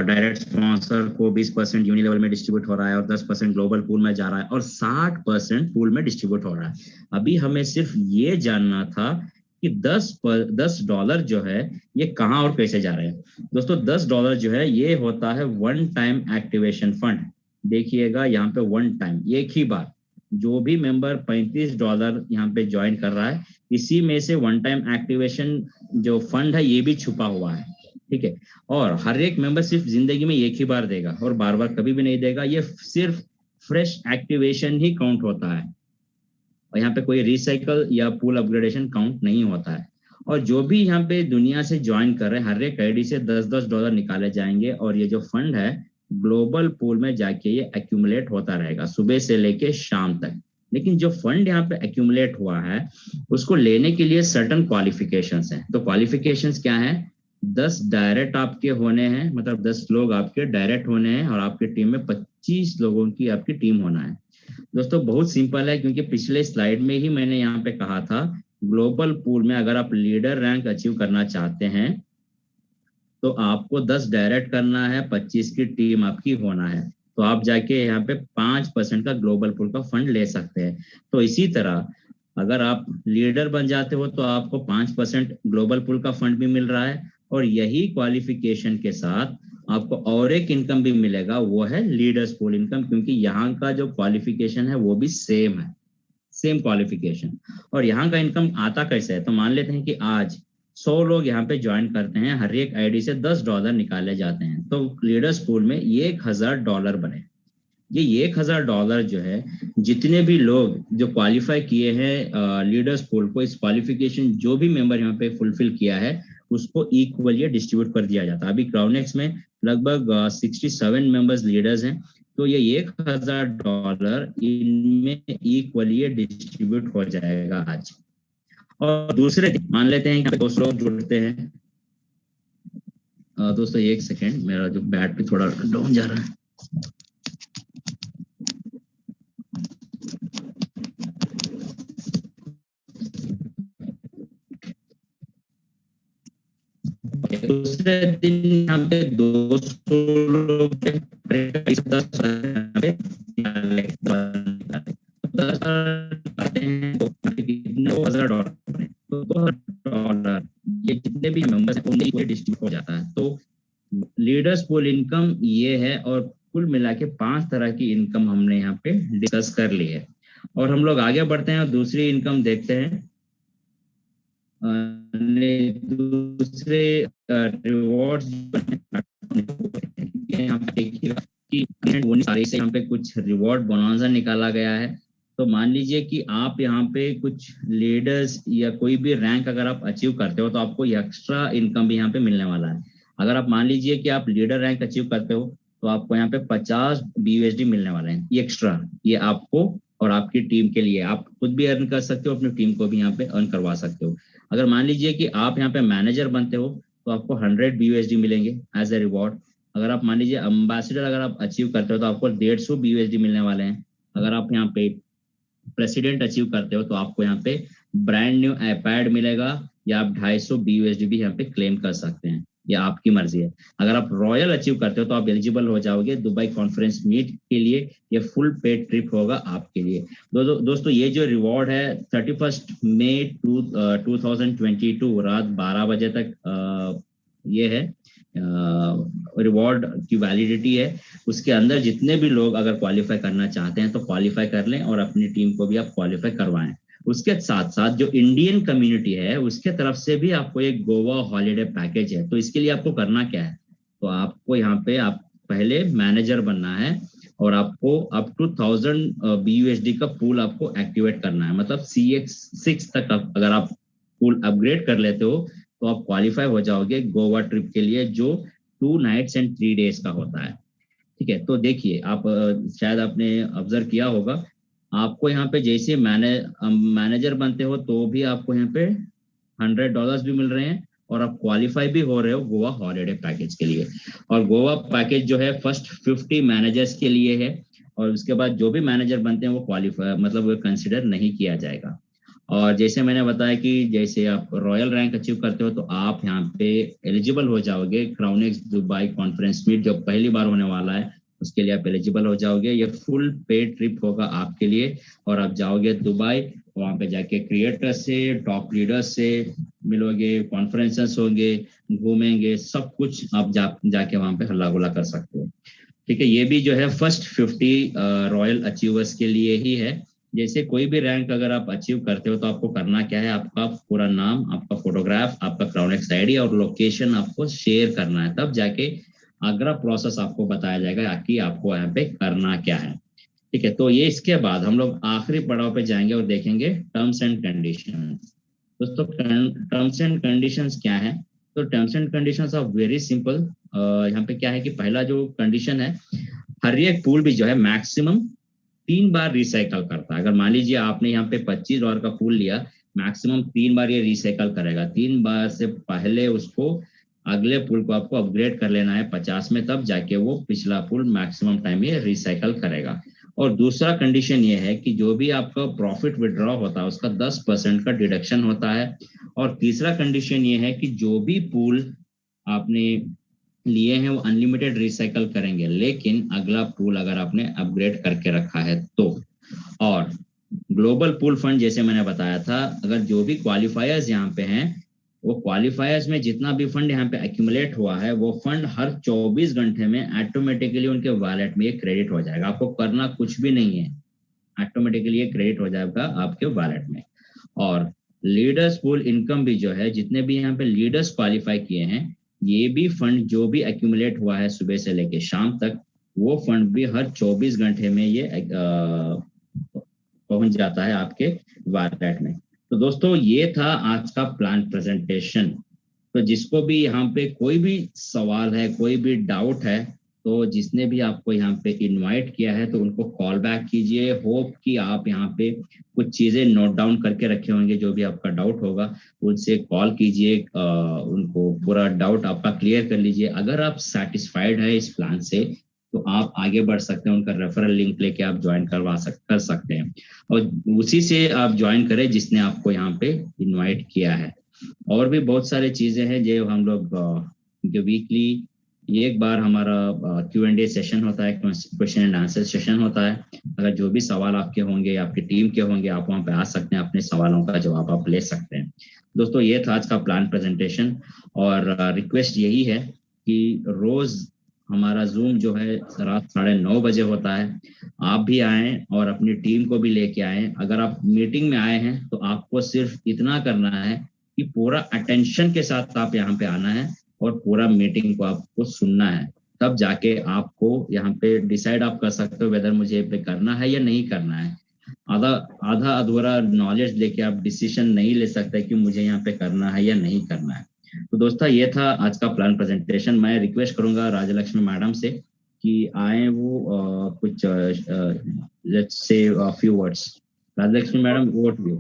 डायरेक्ट स्पॉन्सर को, 20% यूनिलेवल में डिस्ट्रीब्यूट हो रहा है और 10% ग्लोबल पूल में जा रहा है और 60% पूल में डिस्ट्रीब्यूट हो रहा है। अभी हमें सिर्फ ये जानना था कि $10 जो है ये कहाँ और कैसे जा रहे हैं। दोस्तों $10 जो है ये होता है वन टाइम एक्टिवेशन फंड। देखिएगा यहाँ पे वन टाइम, एक ही बार जो भी मेंबर $35 यहाँ पे ज्वाइन कर रहा है, इसी में से वन टाइम एक्टिवेशन जो फंड है ये भी छुपा हुआ है, ठीक है। और हर एक मेंबर सिर्फ जिंदगी में एक ही बार देगा और बार बार कभी भी नहीं देगा। ये सिर्फ फ्रेश एक्टिवेशन ही काउंट होता है और यहाँ पे कोई रिसाइकल या पूल अपग्रेडेशन काउंट नहीं होता है। और जो भी यहाँ पे दुनिया से ज्वाइन कर रहे हैं, हर एक आईडी से $10 निकाले जाएंगे और ये जो फंड है ग्लोबल पूल में जाके ये एक्यूमुलेट होता रहेगा सुबह से लेके शाम तक। लेकिन जो फंड यहाँ पे एक्यूमुलेट हुआ है उसको लेने के लिए सर्टन क्वालिफिकेशंस हैं। तो क्वालिफिकेशंस क्या है? 10 डायरेक्ट आपके होने हैं, मतलब 10 लोग आपके डायरेक्ट होने हैं और आपकी टीम में 25 लोगों की आपकी टीम होना है। दोस्तों बहुत सिंपल है, क्योंकि पिछले स्लाइड में ही मैंने यहाँ पे कहा था ग्लोबल पूल में अगर आप लीडर रैंक अचीव करना चाहते हैं तो आपको 10 डायरेक्ट करना है, 25 की टीम आपकी होना है। तो आप जाके यहाँ पे 5% का ग्लोबल पूल का फंड ले सकते हैं। तो इसी तरह अगर आप लीडर बन जाते हो तो आपको 5% ग्लोबल पूल का फंड भी मिल रहा है और यही क्वालिफिकेशन के साथ आपको और एक इनकम भी मिलेगा, वो है लीडर्स पूल इनकम, क्योंकि यहाँ का जो क्वालिफिकेशन है वो भी सेम है, सेम क्वालिफिकेशन। और यहाँ का इनकम आता कैसे है? तो मान लेते हैं कि आज 100 लोग यहाँ पे ज्वाइन करते हैं, हर एक आईडी से $10 निकाले जाते हैं, तो लीडर्स पूल में $1000 बने। ये $1000 जो है, जितने भी लोग जो क्वालिफाई किए हैं लीडर्स पूल को, इस क्वालिफिकेशन जो भी मेंबर यहाँ पे फुलफिल किया है उसको इक्वली डिस्ट्रीब्यूट कर दिया जाता है। अभी क्राउनेक्स में लगभग 67 मेंबर्स लीडर्स हैं, तो ये $1000 इनमें इक्वली डिस्ट्रीब्यूट हो जाएगा आज। और दूसरे दिन मान लेते हैं कि 200 लोग जुड़ते हैं। दोस्तों एक सेकेंड, मेरा जो बैटरी थोड़ा डाउन जा रहा है। दूसरे दिन यहाँ पे 200 लोग $1000 ये जितने भी मेंबर्स हैं उन्हें डिस्ट्रीब्यूट हो जाता है। तो लीडर्स पूल इनकम ये है और कुल मिला के 5 तरह की इनकम हमने यहाँ पे डिस्कस कर ली है। और हम लोग आगे बढ़ते हैं और दूसरी इनकम देखते हैं। दूसरे रिवॉर्ड्स यहाँ पे देखिएगा कि यहाँ पे कुछ रिवॉर्ड बोनस निकाला गया है। तो मान लीजिए कि आप यहाँ पे कुछ लीडर्स या कोई भी रैंक अगर आप अचीव करते हो तो आपको एक्स्ट्रा इनकम भी यहाँ पे मिलने वाला है। अगर आप मान लीजिए कि आप लीडर रैंक अचीव करते हो तो आपको यहाँ पे 50 BUSD मिलने वाले हैं, ये एक्स्ट्रा, ये आपको और आपकी टीम के लिए। आप खुद भी अर्न कर सकते हो, अपनी टीम को भी यहाँ पे अर्न करवा सकते हो। अगर मान लीजिए कि आप यहाँ पे मैनेजर बनते हो तो आपको 100 BUSD मिलेंगे एज ए रिवॉर्ड। अगर आप मान लीजिए अम्बेसडर अगर आप अचीव करते हो तो आपको 150 BUSD मिलने वाले हैं। अगर आप यहाँ पे प्रेसिडेंट अचीव करते हो तो आपको यहाँ पे ब्रांड न्यू आईपैड मिलेगा, या आप 250 BUSD भी यहाँ पे क्लेम कर सकते हैं, या आपकी मर्जी है। अगर आप रॉयल अचीव करते हो तो आप एलिजिबल हो जाओगे दुबई कॉन्फ्रेंस मीट के लिए, ये फुल पेड ट्रिप होगा आपके लिए। दोस्तों ये जो रिवॉर्ड है 31 मई 2022 रात 12 बजे तक ये है रिवॉर्ड की वैलिडिटी है। उसके अंदर जितने भी लोग अगर क्वालिफाई करना चाहते हैं तो क्वालिफाई कर लें और अपनी टीम को भी आप क्वालिफाई करवाएं। उसके साथ साथ जो इंडियन कम्युनिटी है उसके तरफ से भी आपको एक गोवा हॉलीडे पैकेज है। तो इसके लिए आपको करना क्या है, तो आपको यहाँ पे आप पहले मैनेजर बनना है और आपको अप टू 1000 BUSD का पूल आपको एक्टिवेट करना है। मतलब CX6 तक अगर आप पूल अपग्रेड कर लेते हो तो आप क्वालिफाई हो जाओगे गोवा ट्रिप के लिए, जो 2 नाइट्स एंड 3 डेज का होता है। ठीक है, तो देखिए आप शायद आपने ऑब्जर्व किया होगा, आपको यहाँ पे जैसे मैनेजर बनते हो तो भी आपको यहाँ पे $100 भी मिल रहे हैं और आप क्वालिफाई भी हो रहे हो गोवा हॉलीडे पैकेज के लिए। और गोवा पैकेज जो है फर्स्ट 50 मैनेजर्स के लिए है और उसके बाद जो भी मैनेजर बनते हैं वो क्वालिफाई मतलब वो कंसिडर नहीं किया जाएगा। और जैसे मैंने बताया कि जैसे आप रॉयल रैंक अचीव करते हो तो आप यहाँ पे एलिजिबल हो जाओगे क्राउनेक्स दुबई कॉन्फ्रेंस मीट जो पहली बार होने वाला है, उसके लिए आप एलिजिबल हो जाओगे। ये फुल पेड ट्रिप होगा आपके लिए और आप जाओगे दुबई, वहाँ पे जाके क्रिएटर से टॉप लीडर से मिलोगे, कॉन्फ्रेंसेस होंगे, घूमेंगे, सब कुछ आप जाके वहाँ पे हल्ला गुल्ला कर सकते हो। ठीक है, ये भी जो है फर्स्ट 50 रॉयल अचीवर्स के लिए ही है। जैसे कोई भी रैंक अगर आप अचीव करते हो तो आपको करना क्या है, आपका पूरा नाम, आपका फोटोग्राफ, आपका क्राउनेक्स आईडी और लोकेशन आपको शेयर करना है, तब जाके अगला प्रोसेस आपको बताया जाएगा कि आपको यहाँ पे करना क्या है। ठीक है, तो ये इसके बाद हम लोग आखिरी पड़ाव पे जाएंगे और देखेंगे टर्म्स एंड कंडीशंस। दोस्तों टर्म्स एंड कंडीशंस क्या है, तो terms and conditions are very simple. यहाँ पे क्या है कि पहला जो कंडीशन है, हर एक पूल भी जो है मैक्सिमम 3 बार रिसाइकल करता है। अगर मान लीजिए आपने यहाँ पे $25 का पूल लिया, मैक्सिमम 3 बार ये रिसाइकल करेगा। 3 बार से पहले उसको अगले पूल को आपको अपग्रेड कर लेना है 50 में, तब जाके वो पिछला पूल मैक्सिमम टाइम ये रिसाइकल करेगा। और दूसरा कंडीशन ये है कि जो भी आपका प्रॉफिट विड्रॉ होता है उसका 10% का डिडक्शन होता है। और तीसरा कंडीशन ये है कि जो भी पूल आपने लिए हैं वो अनलिमिटेड रिसाइकल करेंगे, लेकिन अगला पूल अगर आपने अपग्रेड करके रखा है तो। और ग्लोबल पूल फंड जैसे मैंने बताया था, अगर जो भी क्वालिफायर्स यहाँ पे हैं वो क्वालिफायर्स में जितना भी फंड यहाँ पे एक्यूमुलेट हुआ है वो फंड हर 24 घंटे में ऑटोमेटिकली उनके वॉलेट में ये क्रेडिट हो जाएगा। आपको करना कुछ भी नहीं है, ऑटोमेटिकली ये क्रेडिट हो जाएगा आपके वॉलेट में। और लीडर्स पूल इनकम भी जो है, जितने भी यहाँ पे लीडर्स क्वालिफाई किए हैं, ये भी फंड जो भी एक्यूमुलेट हुआ है सुबह से लेके शाम तक, वो फंड भी हर 24 घंटे में ये पहुंच जाता है आपके वॉलेट में। तो दोस्तों ये था आज का प्लान प्रेजेंटेशन। तो जिसको भी यहाँ पे कोई भी सवाल है, कोई भी डाउट है, तो जिसने भी आपको यहाँ पे इनवाइट किया है तो उनको कॉल बैक कीजिए। होप कि आप यहाँ पे कुछ चीजें नोट डाउन करके रखे होंगे, जो भी आपका डाउट होगा उनसे कॉल कीजिए, उनको पूरा डाउट आपका क्लियर कर लीजिए। अगर आप सेटिस्फाइड है इस प्लान से तो आप आगे बढ़ सकते हैं, उनका रेफरल लिंक लेके आप ज्वाइन कर सकते हैं और उसी से आप ज्वाइन करें जिसने आपको यहाँ पे इनवाइट किया है। और भी बहुत सारी चीजें हैं जो हम लोग जो वीकली एक बार हमारा Q&A सेशन होता है, क्वेश्चन एंड आंसर सेशन होता है। अगर जो भी सवाल आपके होंगे, आपकी टीम के होंगे, आप वहाँ पे आ सकते हैं, अपने सवालों का जवाब आप ले सकते हैं। दोस्तों ये था आज का प्लान प्रेजेंटेशन और रिक्वेस्ट यही है कि रोज हमारा जूम जो है रात 9:30 बजे होता है। आप भी आए और अपनी टीम को भी लेके आए। अगर आप मीटिंग में आए हैं तो आपको सिर्फ इतना करना है कि पूरा अटेंशन के साथ आप यहाँ पे आना है और पूरा मीटिंग को आपको सुनना है, तब जाके आपको यहाँ पे डिसाइड आप कर सकते हो वेदर मुझे पे करना है या नहीं करना है। आधा आधा अधूरा नॉलेज लेके आप डिसीजन नहीं ले सकते कि मुझे यहाँ पे करना है या नहीं करना है। तो दोस्तों ये था आज का प्लान प्रेजेंटेशन। मैं रिक्वेस्ट करूंगा राजलक्ष्मी मैडम से कि आए वो कुछ let's say few words. Rajalakshmi madam, over to you.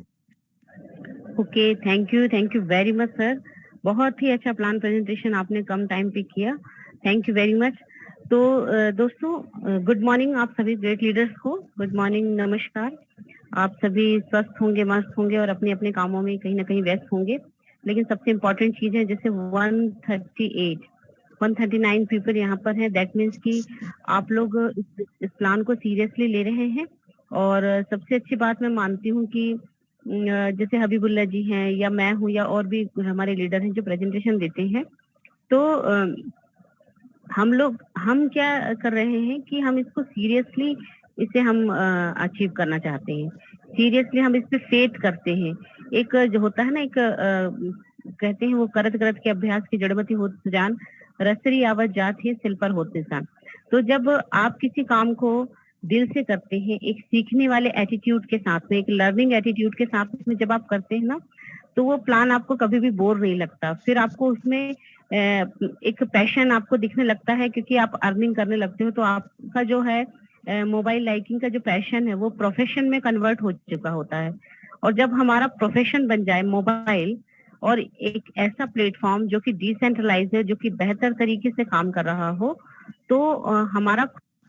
Okay, thank you very much sir. बहुत ही अच्छा प्लान प्रेजेंटेशन आपने कम टाइम पे किया, थैंक यू वेरी मच। तो दोस्तों गुड मॉर्निंग आप सभी ग्रेट लीडर्स को, गुड मॉर्निंग, नमस्कार। आप सभी स्वस्थ होंगे, मस्त होंगे और अपने अपने कामों में कहीं ना कहीं व्यस्त होंगे। लेकिन सबसे इम्पोर्टेंट चीज है, जैसे 139 पीपल यहाँ पर है, दैट मीन्स कि आप लोग इस प्लान को सीरियसली ले रहे हैं। और सबसे अच्छी बात मैं मानती हूँ कि जैसे हबीबुल्ला जी हैं या मैं हूँ या और भी हमारे लीडर हैं जो प्रेजेंटेशन देते हैं, तो हम क्या कर रहे हैं कि हम इसको सीरियसली इसे हम अचीव करना चाहते हैं। सीरियसली हम इस पे फेथ करते हैं। एक जो होता है ना, एक कहते हैं वो करत करत के अभ्यास की जड़मति होत सुजान, रसरी आवत जात ही सिल पर होत निशान। तो जब आप किसी काम को दिल से करते हैं, एक सीखने वाले एटीट्यूड के साथ में, एक लर्निंग एटीट्यूड के साथ में जब आप करते हैं ना, तो वो प्लान आपको कभी भी बोर नहीं लगता। फिर आपको उसमें एक पैशन आपको दिखने लगता है, क्योंकि आप अर्निंग करने लगते हो। तो आपका जो है मोबाइल लाइकिंग का जो पैशन है वो प्रोफेशन में कन्वर्ट हो चुका होता है। और जब हमारा प्रोफेशन बन जाए मोबाइल, और एक ऐसा प्लेटफॉर्म जो कि डिसेंट्रलाइज है, जो कि बेहतर तरीके से काम कर रहा हो, तो हमारा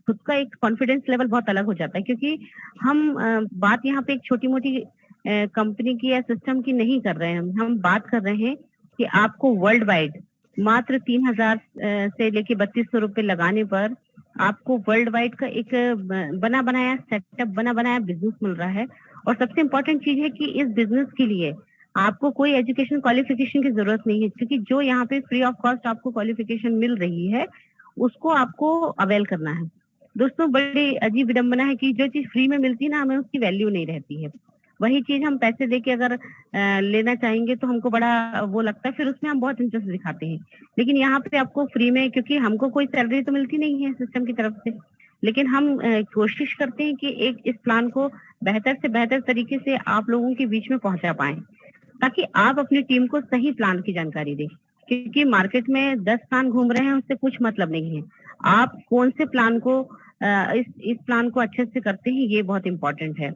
खुद का एक कॉन्फिडेंस लेवल बहुत अलग हो जाता है। क्योंकि हम बात यहाँ पे एक छोटी मोटी कंपनी की या सिस्टम की नहीं कर रहे हैं, हम बात कर रहे हैं कि आपको वर्ल्ड वाइड मात्र 3,000 से लेके 3200 रुपए लगाने पर आपको वर्ल्ड वाइड का एक बना बनाया सेटअप, बना बनाया बिजनेस मिल रहा है। और सबसे इम्पोर्टेंट चीज है कि इस बिजनेस के लिए आपको कोई एजुकेशन क्वालिफिकेशन की जरूरत नहीं है, क्योंकि जो यहाँ पे फ्री ऑफ कॉस्ट आपको क्वालिफिकेशन मिल रही है उसको आपको अवेल करना है। दोस्तों, बड़ी अजीब विडंबना है कि जो चीज फ्री में मिलती है ना, हमें उसकी वैल्यू नहीं रहती है। वही चीज हम पैसे दे के अगर लेना चाहेंगे तो हमको बड़ा वो लगता है, फिर उसमें हम बहुत इंटरेस्ट दिखाते हैं। लेकिन यहाँ पे आपको फ्री में, क्योंकि हमको कोई सैलरी तो मिलती नहीं है सिस्टम की तरफ से, लेकिन हम कोशिश करते हैं कि एक इस प्लान को बेहतर से बेहतर तरीके से आप लोगों के बीच में पहुंचा पाएं, ताकि आप अपनी टीम को सही प्लान की जानकारी दें। क्योंकि मार्केट में 10 प्लान घूम रहे हैं, उससे कुछ मतलब नहीं है। आप कौन से प्लान को इस प्लान को अच्छे से करते हैं, ये बहुत इंपॉर्टेंट है।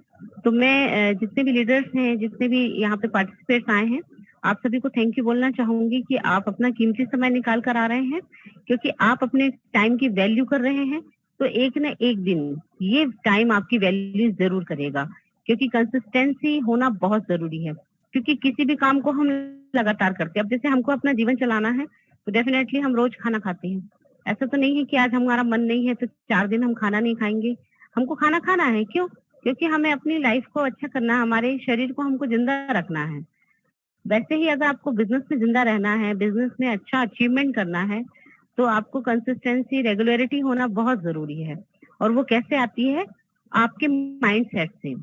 तो मैं जितने भी लीडर्स हैं, जितने भी यहाँ पे पार्टिसिपेट्स आए हैं, आप सभी को थैंक यू बोलना चाहूंगी कि आप अपना कीमती समय निकाल कर आ रहे हैं, क्योंकि आप अपने टाइम की वैल्यू कर रहे हैं। तो एक न एक दिन ये टाइम आपकी वैल्यू जरूर करेगा, क्योंकि कंसिस्टेंसी होना बहुत जरूरी है। क्योंकि किसी भी काम को हम लगातार करते हैं, अब जैसे हमको अपना जीवन चलाना है तो डेफिनेटली हम रोज खाना खाते हैं। ऐसा तो नहीं है कि आज हमारा मन नहीं है तो 4 दिन हम खाना नहीं खाएंगे। हमको खाना खाना है। क्यों? क्योंकि हमें अपनी लाइफ को अच्छा करना है, हमारे शरीर को हमको जिंदा रखना है। वैसे ही अगर आपको बिजनेस में जिंदा रहना है, बिजनेस में अच्छा अचीवमेंट करना है, तो आपको कंसिस्टेंसी, रेगुलरिटी होना बहुत जरूरी है। और वो कैसे आती है? आपके माइंड सेट से।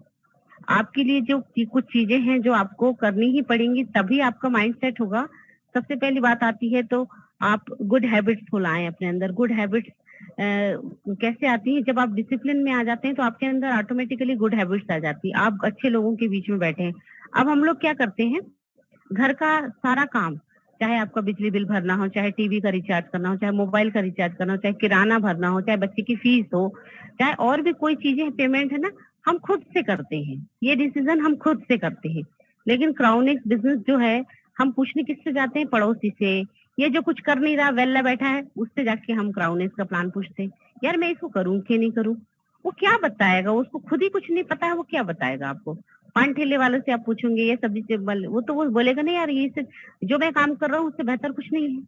आपके लिए जो कुछ चीजें हैं जो आपको करनी ही पड़ेंगी, तभी आपका माइंड सेट होगा। सबसे पहली बात आती है तो आप गुड हैबिट्स को लाएं अपने अंदर। गुड हैबिट्स कैसे आती है? जब आप डिसिप्लिन में आ जाते हैं तो आपके अंदर ऑटोमेटिकली गुड हैबिट्स आ जाती है। आप अच्छे लोगों के बीच में बैठे हैं। अब हम लोग क्या करते हैं, घर का सारा काम, चाहे आपका बिजली बिल भरना हो, चाहे टीवी का रिचार्ज करना हो, चाहे मोबाइल का रिचार्ज करना हो, चाहे किराना भरना हो, चाहे बच्चे की फीस हो, चाहे और भी कोई चीजें पेमेंट है ना, हम खुद से करते हैं। ये डिसीजन हम खुद से करते हैं। लेकिन क्राउनेक्स बिजनेस जो है, हम पूछने किससे जाते हैं? पड़ोसी से। ये जो कुछ कर नहीं रहा, वेल्ला बैठा है, उससे जाके हम क्राउनेक्स का प्लान पूछते हैं, यार मैं इसको करूं कि नहीं करूं। वो क्या बताएगा? उसको खुद ही कुछ नहीं पता है, वो क्या बताएगा आपको? पान ठेले वालों से आप पूछोगे ये सब्जी से वो तो वो बोलेगा नहीं यार, ये से जो मैं काम कर रहा हूँ उससे बेहतर कुछ नहीं है।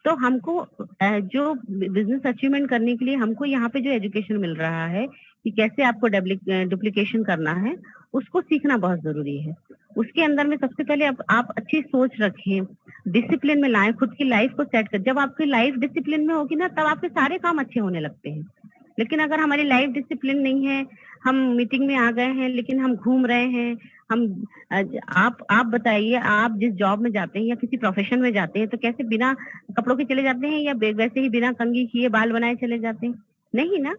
तो हमको जो बिजनेस अचीवमेंट करने के लिए हमको यहाँ पे जो एजुकेशन मिल रहा है कि कैसे आपको डुप्लीकेशन करना है, उसको सीखना बहुत जरूरी है। उसके अंदर में सबसे पहले आप अच्छी सोच रखें, डिसिप्लिन में लाएं, खुद की लाइफ को सेट कर। जब आपकी लाइफ डिसिप्लिन में होगी ना, तब आपके सारे काम अच्छे होने लगते हैं। लेकिन अगर हमारी लाइफ डिसिप्लिन नहीं है, हम मीटिंग में आ गए हैं लेकिन हम घूम रहे हैं, हम आप बताइए, आप जिस जॉब में जाते हैं या किसी प्रोफेशन में जाते हैं तो कैसे बिना कपड़ों के चले जाते हैं, या वैसे ही बिना कंघी किए बाल बनाए चले जाते हैं? नहीं ना।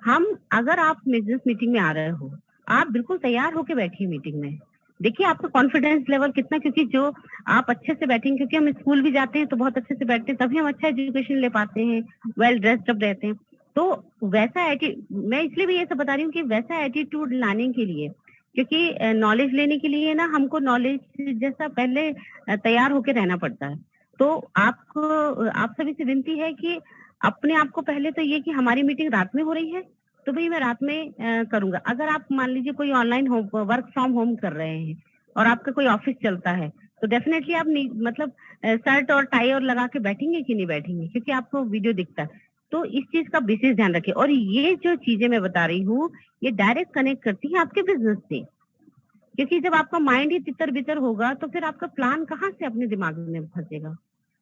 हम अगर आप बिजनेस मीटिंग में आ रहे हो, आप बिल्कुल तैयार होके बैठिए मीटिंग में। देखिए आपका कॉन्फिडेंस लेवल कितना, क्योंकि जो आप अच्छे से बैठेंगे, क्योंकि हम स्कूल भी जाते हैं तो बहुत अच्छे से बैठते हैं, तभी हम अच्छा एजुकेशन ले पाते हैं, वेल ड्रेस्ड अप रहते हैं। तो वैसा मैं इसलिए भी ये सब बता रही हूँ कि वैसा एटीट्यूड लाने के लिए, क्योंकि नॉलेज लेने के लिए ना हमको नॉलेज जैसा पहले तैयार होके रहना पड़ता है। तो आप सभी से विनती है कि अपने आप को पहले तो ये कि हमारी मीटिंग रात में हो रही है तो भाई मैं रात में करूंगा। अगर आप मान लीजिए कोई ऑनलाइन वर्क फ्रॉम होम कर रहे हैं और आपका कोई ऑफिस चलता है, तो डेफिनेटली आप मतलब शर्ट और टाई और लगा के बैठेंगे कि नहीं बैठेंगे, क्योंकि आपको वीडियो दिखता है। तो इस चीज का विशेष ध्यान रखें। और ये जो चीजें मैं बता रही हूँ, ये डायरेक्ट कनेक्ट करती है आपके बिजनेस से। क्योंकि जब आपका माइंड ही तितर बितर होगा तो फिर आपका प्लान कहाँ से अपने दिमाग में फंसेगा?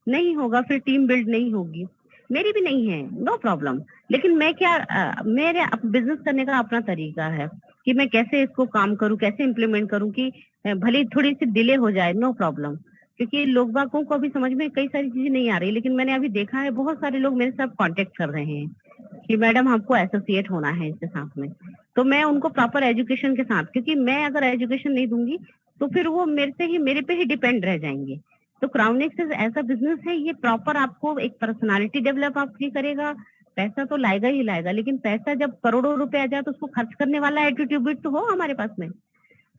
नहीं होगा, फिर टीम बिल्ड नहीं होगी। मेरी भी नहीं है, नो प्रॉब्लम। लेकिन मैं क्या मेरे बिजनेस करने का अपना तरीका है कि मैं कैसे इसको काम करूं, कैसे इम्प्लीमेंट करूं कि भले ही थोड़ी सी डिले हो जाए, नो प्रॉब्लम। क्योंकि लोग बागों को अभी समझ में कई सारी चीजें नहीं आ रही, लेकिन मैंने अभी देखा है बहुत सारे लोग मेरे साथ कांटेक्ट कर रहे हैं कि मैडम हमको एसोसिएट होना है इसके साथ में। तो मैं उनको प्रॉपर एजुकेशन के साथ, क्योंकि मैं अगर एजुकेशन नहीं दूंगी तो फिर वो मेरे पे ही डिपेंड रह जाएंगे। तो क्राउन एक्सेस ऐसा बिजनेस है, ये प्रॉपर आपको एक पर्सनालिटी डेवलप आपकी करेगा। पैसा तो लाएगा ही लाएगा, लेकिन पैसा जब करोड़ों रुपए आ जाए तो उसको खर्च करने वाला एटीट्यूड तो हो हमारे पास में।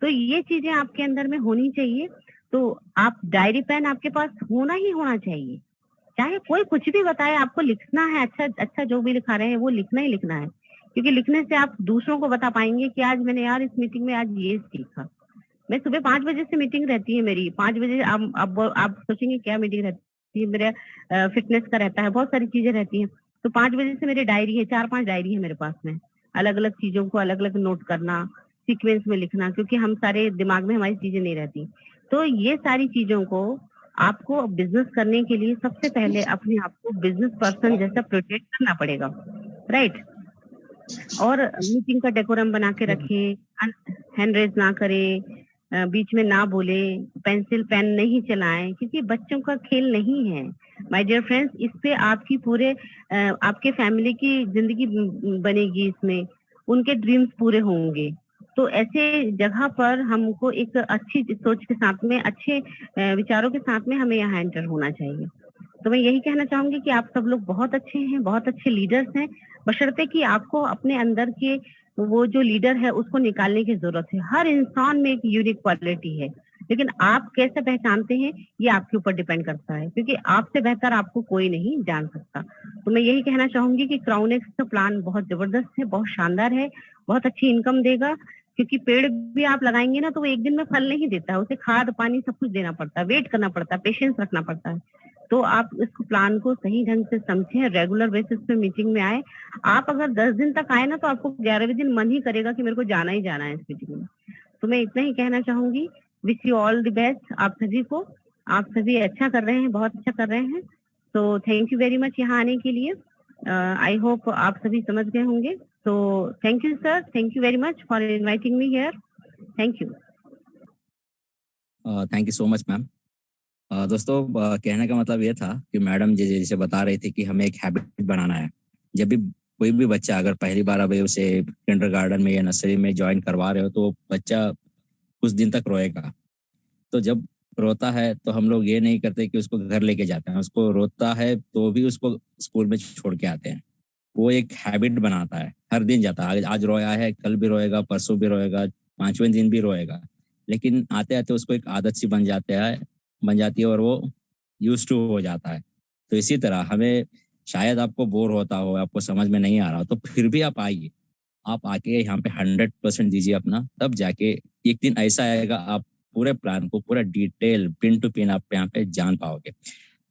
तो ये चीजें आपके अंदर में होनी चाहिए। तो आप डायरी पेन आपके पास होना ही होना चाहिए, चाहे कोई कुछ भी बताए, आपको लिखना है। अच्छा अच्छा जो भी लिखा रहे हैं वो लिखना ही लिखना है, क्योंकि लिखने से आप दूसरों को बता पाएंगे कि आज मैंने यार इस मीटिंग में आज ये सीखा। मैं सुबह 5 बजे से मीटिंग रहती है मेरी, 5 बजे। आप सोचेंगे क्या मीटिंग रहती है मेरे? फिटनेस का रहता है, बहुत सारी चीजें रहती हैं। तो 5 बजे से मेरी डायरी है, 4-5 डायरी है मेरे पास में। अलग अलग चीजों को अलग अलग नोट करना, सीक्वेंस में लिखना, क्योंकि हम सारे दिमाग में हमारी चीजें नहीं रहती। तो ये सारी चीजों को आपको बिजनेस करने के लिए सबसे पहले अपने आप को बिजनेस पर्सन जैसा प्रोटेक्ट करना पड़ेगा, राइट। और मीटिंग का डेकोरम बना के रखें, हैंड रेज ना करें, बीच में ना बोले, पेंसिल पेन नहीं चलाएं, क्योंकि बच्चों का खेल नहीं है माय डियर फ्रेंड्स। इससे आपकी पूरे आपके फैमिली की जिंदगी बनेगी, इसमें उनके ड्रीम्स पूरे होंगे। तो ऐसे जगह पर हमको एक अच्छी सोच के साथ में, अच्छे विचारों के साथ में हमें यहाँ एंटर होना चाहिए। तो मैं यही कहना चाहूंगी कि आप सब लोग बहुत अच्छे हैं, बहुत अच्छे लीडर्स हैं, बशर्ते कि आपको अपने अंदर के वो जो लीडर है उसको निकालने की जरूरत है। हर इंसान में एक यूनिक क्वालिटी है, लेकिन आप कैसे पहचानते हैं ये आपके ऊपर डिपेंड करता है, क्योंकि आपसे बेहतर आपको कोई नहीं जान सकता। तो मैं यही कहना चाहूंगी कि क्राउन एक्स का प्लान बहुत जबरदस्त है, बहुत शानदार है, बहुत अच्छी इनकम देगा। क्योंकि पेड़ भी आप लगाएंगे ना तो वो एक दिन में फल नहीं देता है, उसे खाद पानी सब कुछ देना पड़ता है, वेट करना पड़ता है, पेशेंस रखना पड़ता है। तो आप इस प्लान को सही ढंग से समझें, रेगुलर बेसिस पे मीटिंग में आए। आप अगर 10 दिन तक आए ना तो आपको 11वें दिन मन ही करेगा कि मेरे को जाना ही जाना है इस मीटिंग में। तो मैं इतना ही कहना चाहूंगी। Wish you all the best आप सभी को। आप सभी अच्छा कर रहे हैं, बहुत अच्छा कर रहे हैं। तो थैंक यू वेरी मच यहाँ आने के लिए। आई होप आप सभी समझ गए होंगे। तो thank you sir, thank you very much for inviting me here. Thank you. Thank you so much ma'am. दोस्तों कहने का मतलब ये था कि मैडम जैसे बता रही थी कि हमें एक हैबिट बनाना है। जब भी कोई भी बच्चा अगर पहली बार अभी उसे किंडरगार्टन में या नर्सरी में ज्वाइन करवा रहे हो तो बच्चा कुछ दिन तक रोएगा। तो जब रोता है तो हम लोग ये नहीं करते कि उसको घर लेके जाते हैं, उसको रोता है तो भी उसको स्कूल में छोड़ के आते हैं। वो एक हैबिट बनाता है, हर दिन जाता है। आज रोया है, कल भी रोएगा, परसों भी रोएगा, 5वें दिन भी रोएगा, लेकिन आते आते उसको एक आदत सी बन जाती है और वो यूज टू हो जाता है। तो इसी तरह हमें, शायद आपको बोर होता हो, आपको समझ में नहीं आ रहा हो, तो फिर भी आप आइए, आप आके यहाँ पे 100% दीजिए अपना, तब जाके एक दिन ऐसा आएगा आप पूरे प्लान को पूरा डिटेल पिन टू पिन आप यहाँ पे जान पाओगे।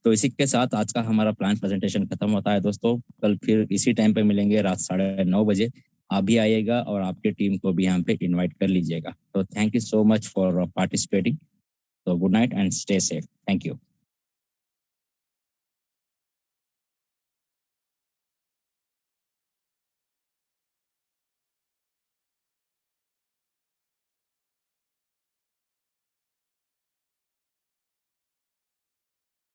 तो इसी के साथ आज का हमारा प्लान प्रेजेंटेशन खत्म होता है दोस्तों। कल फिर इसी टाइम पे मिलेंगे रात 9:30 बजे। आप भी आइएगा और आपके टीम को भी यहाँ पे इनवाइट कर लीजिएगा। तो thank you so much for participating. So good night and stay safe. Thank you.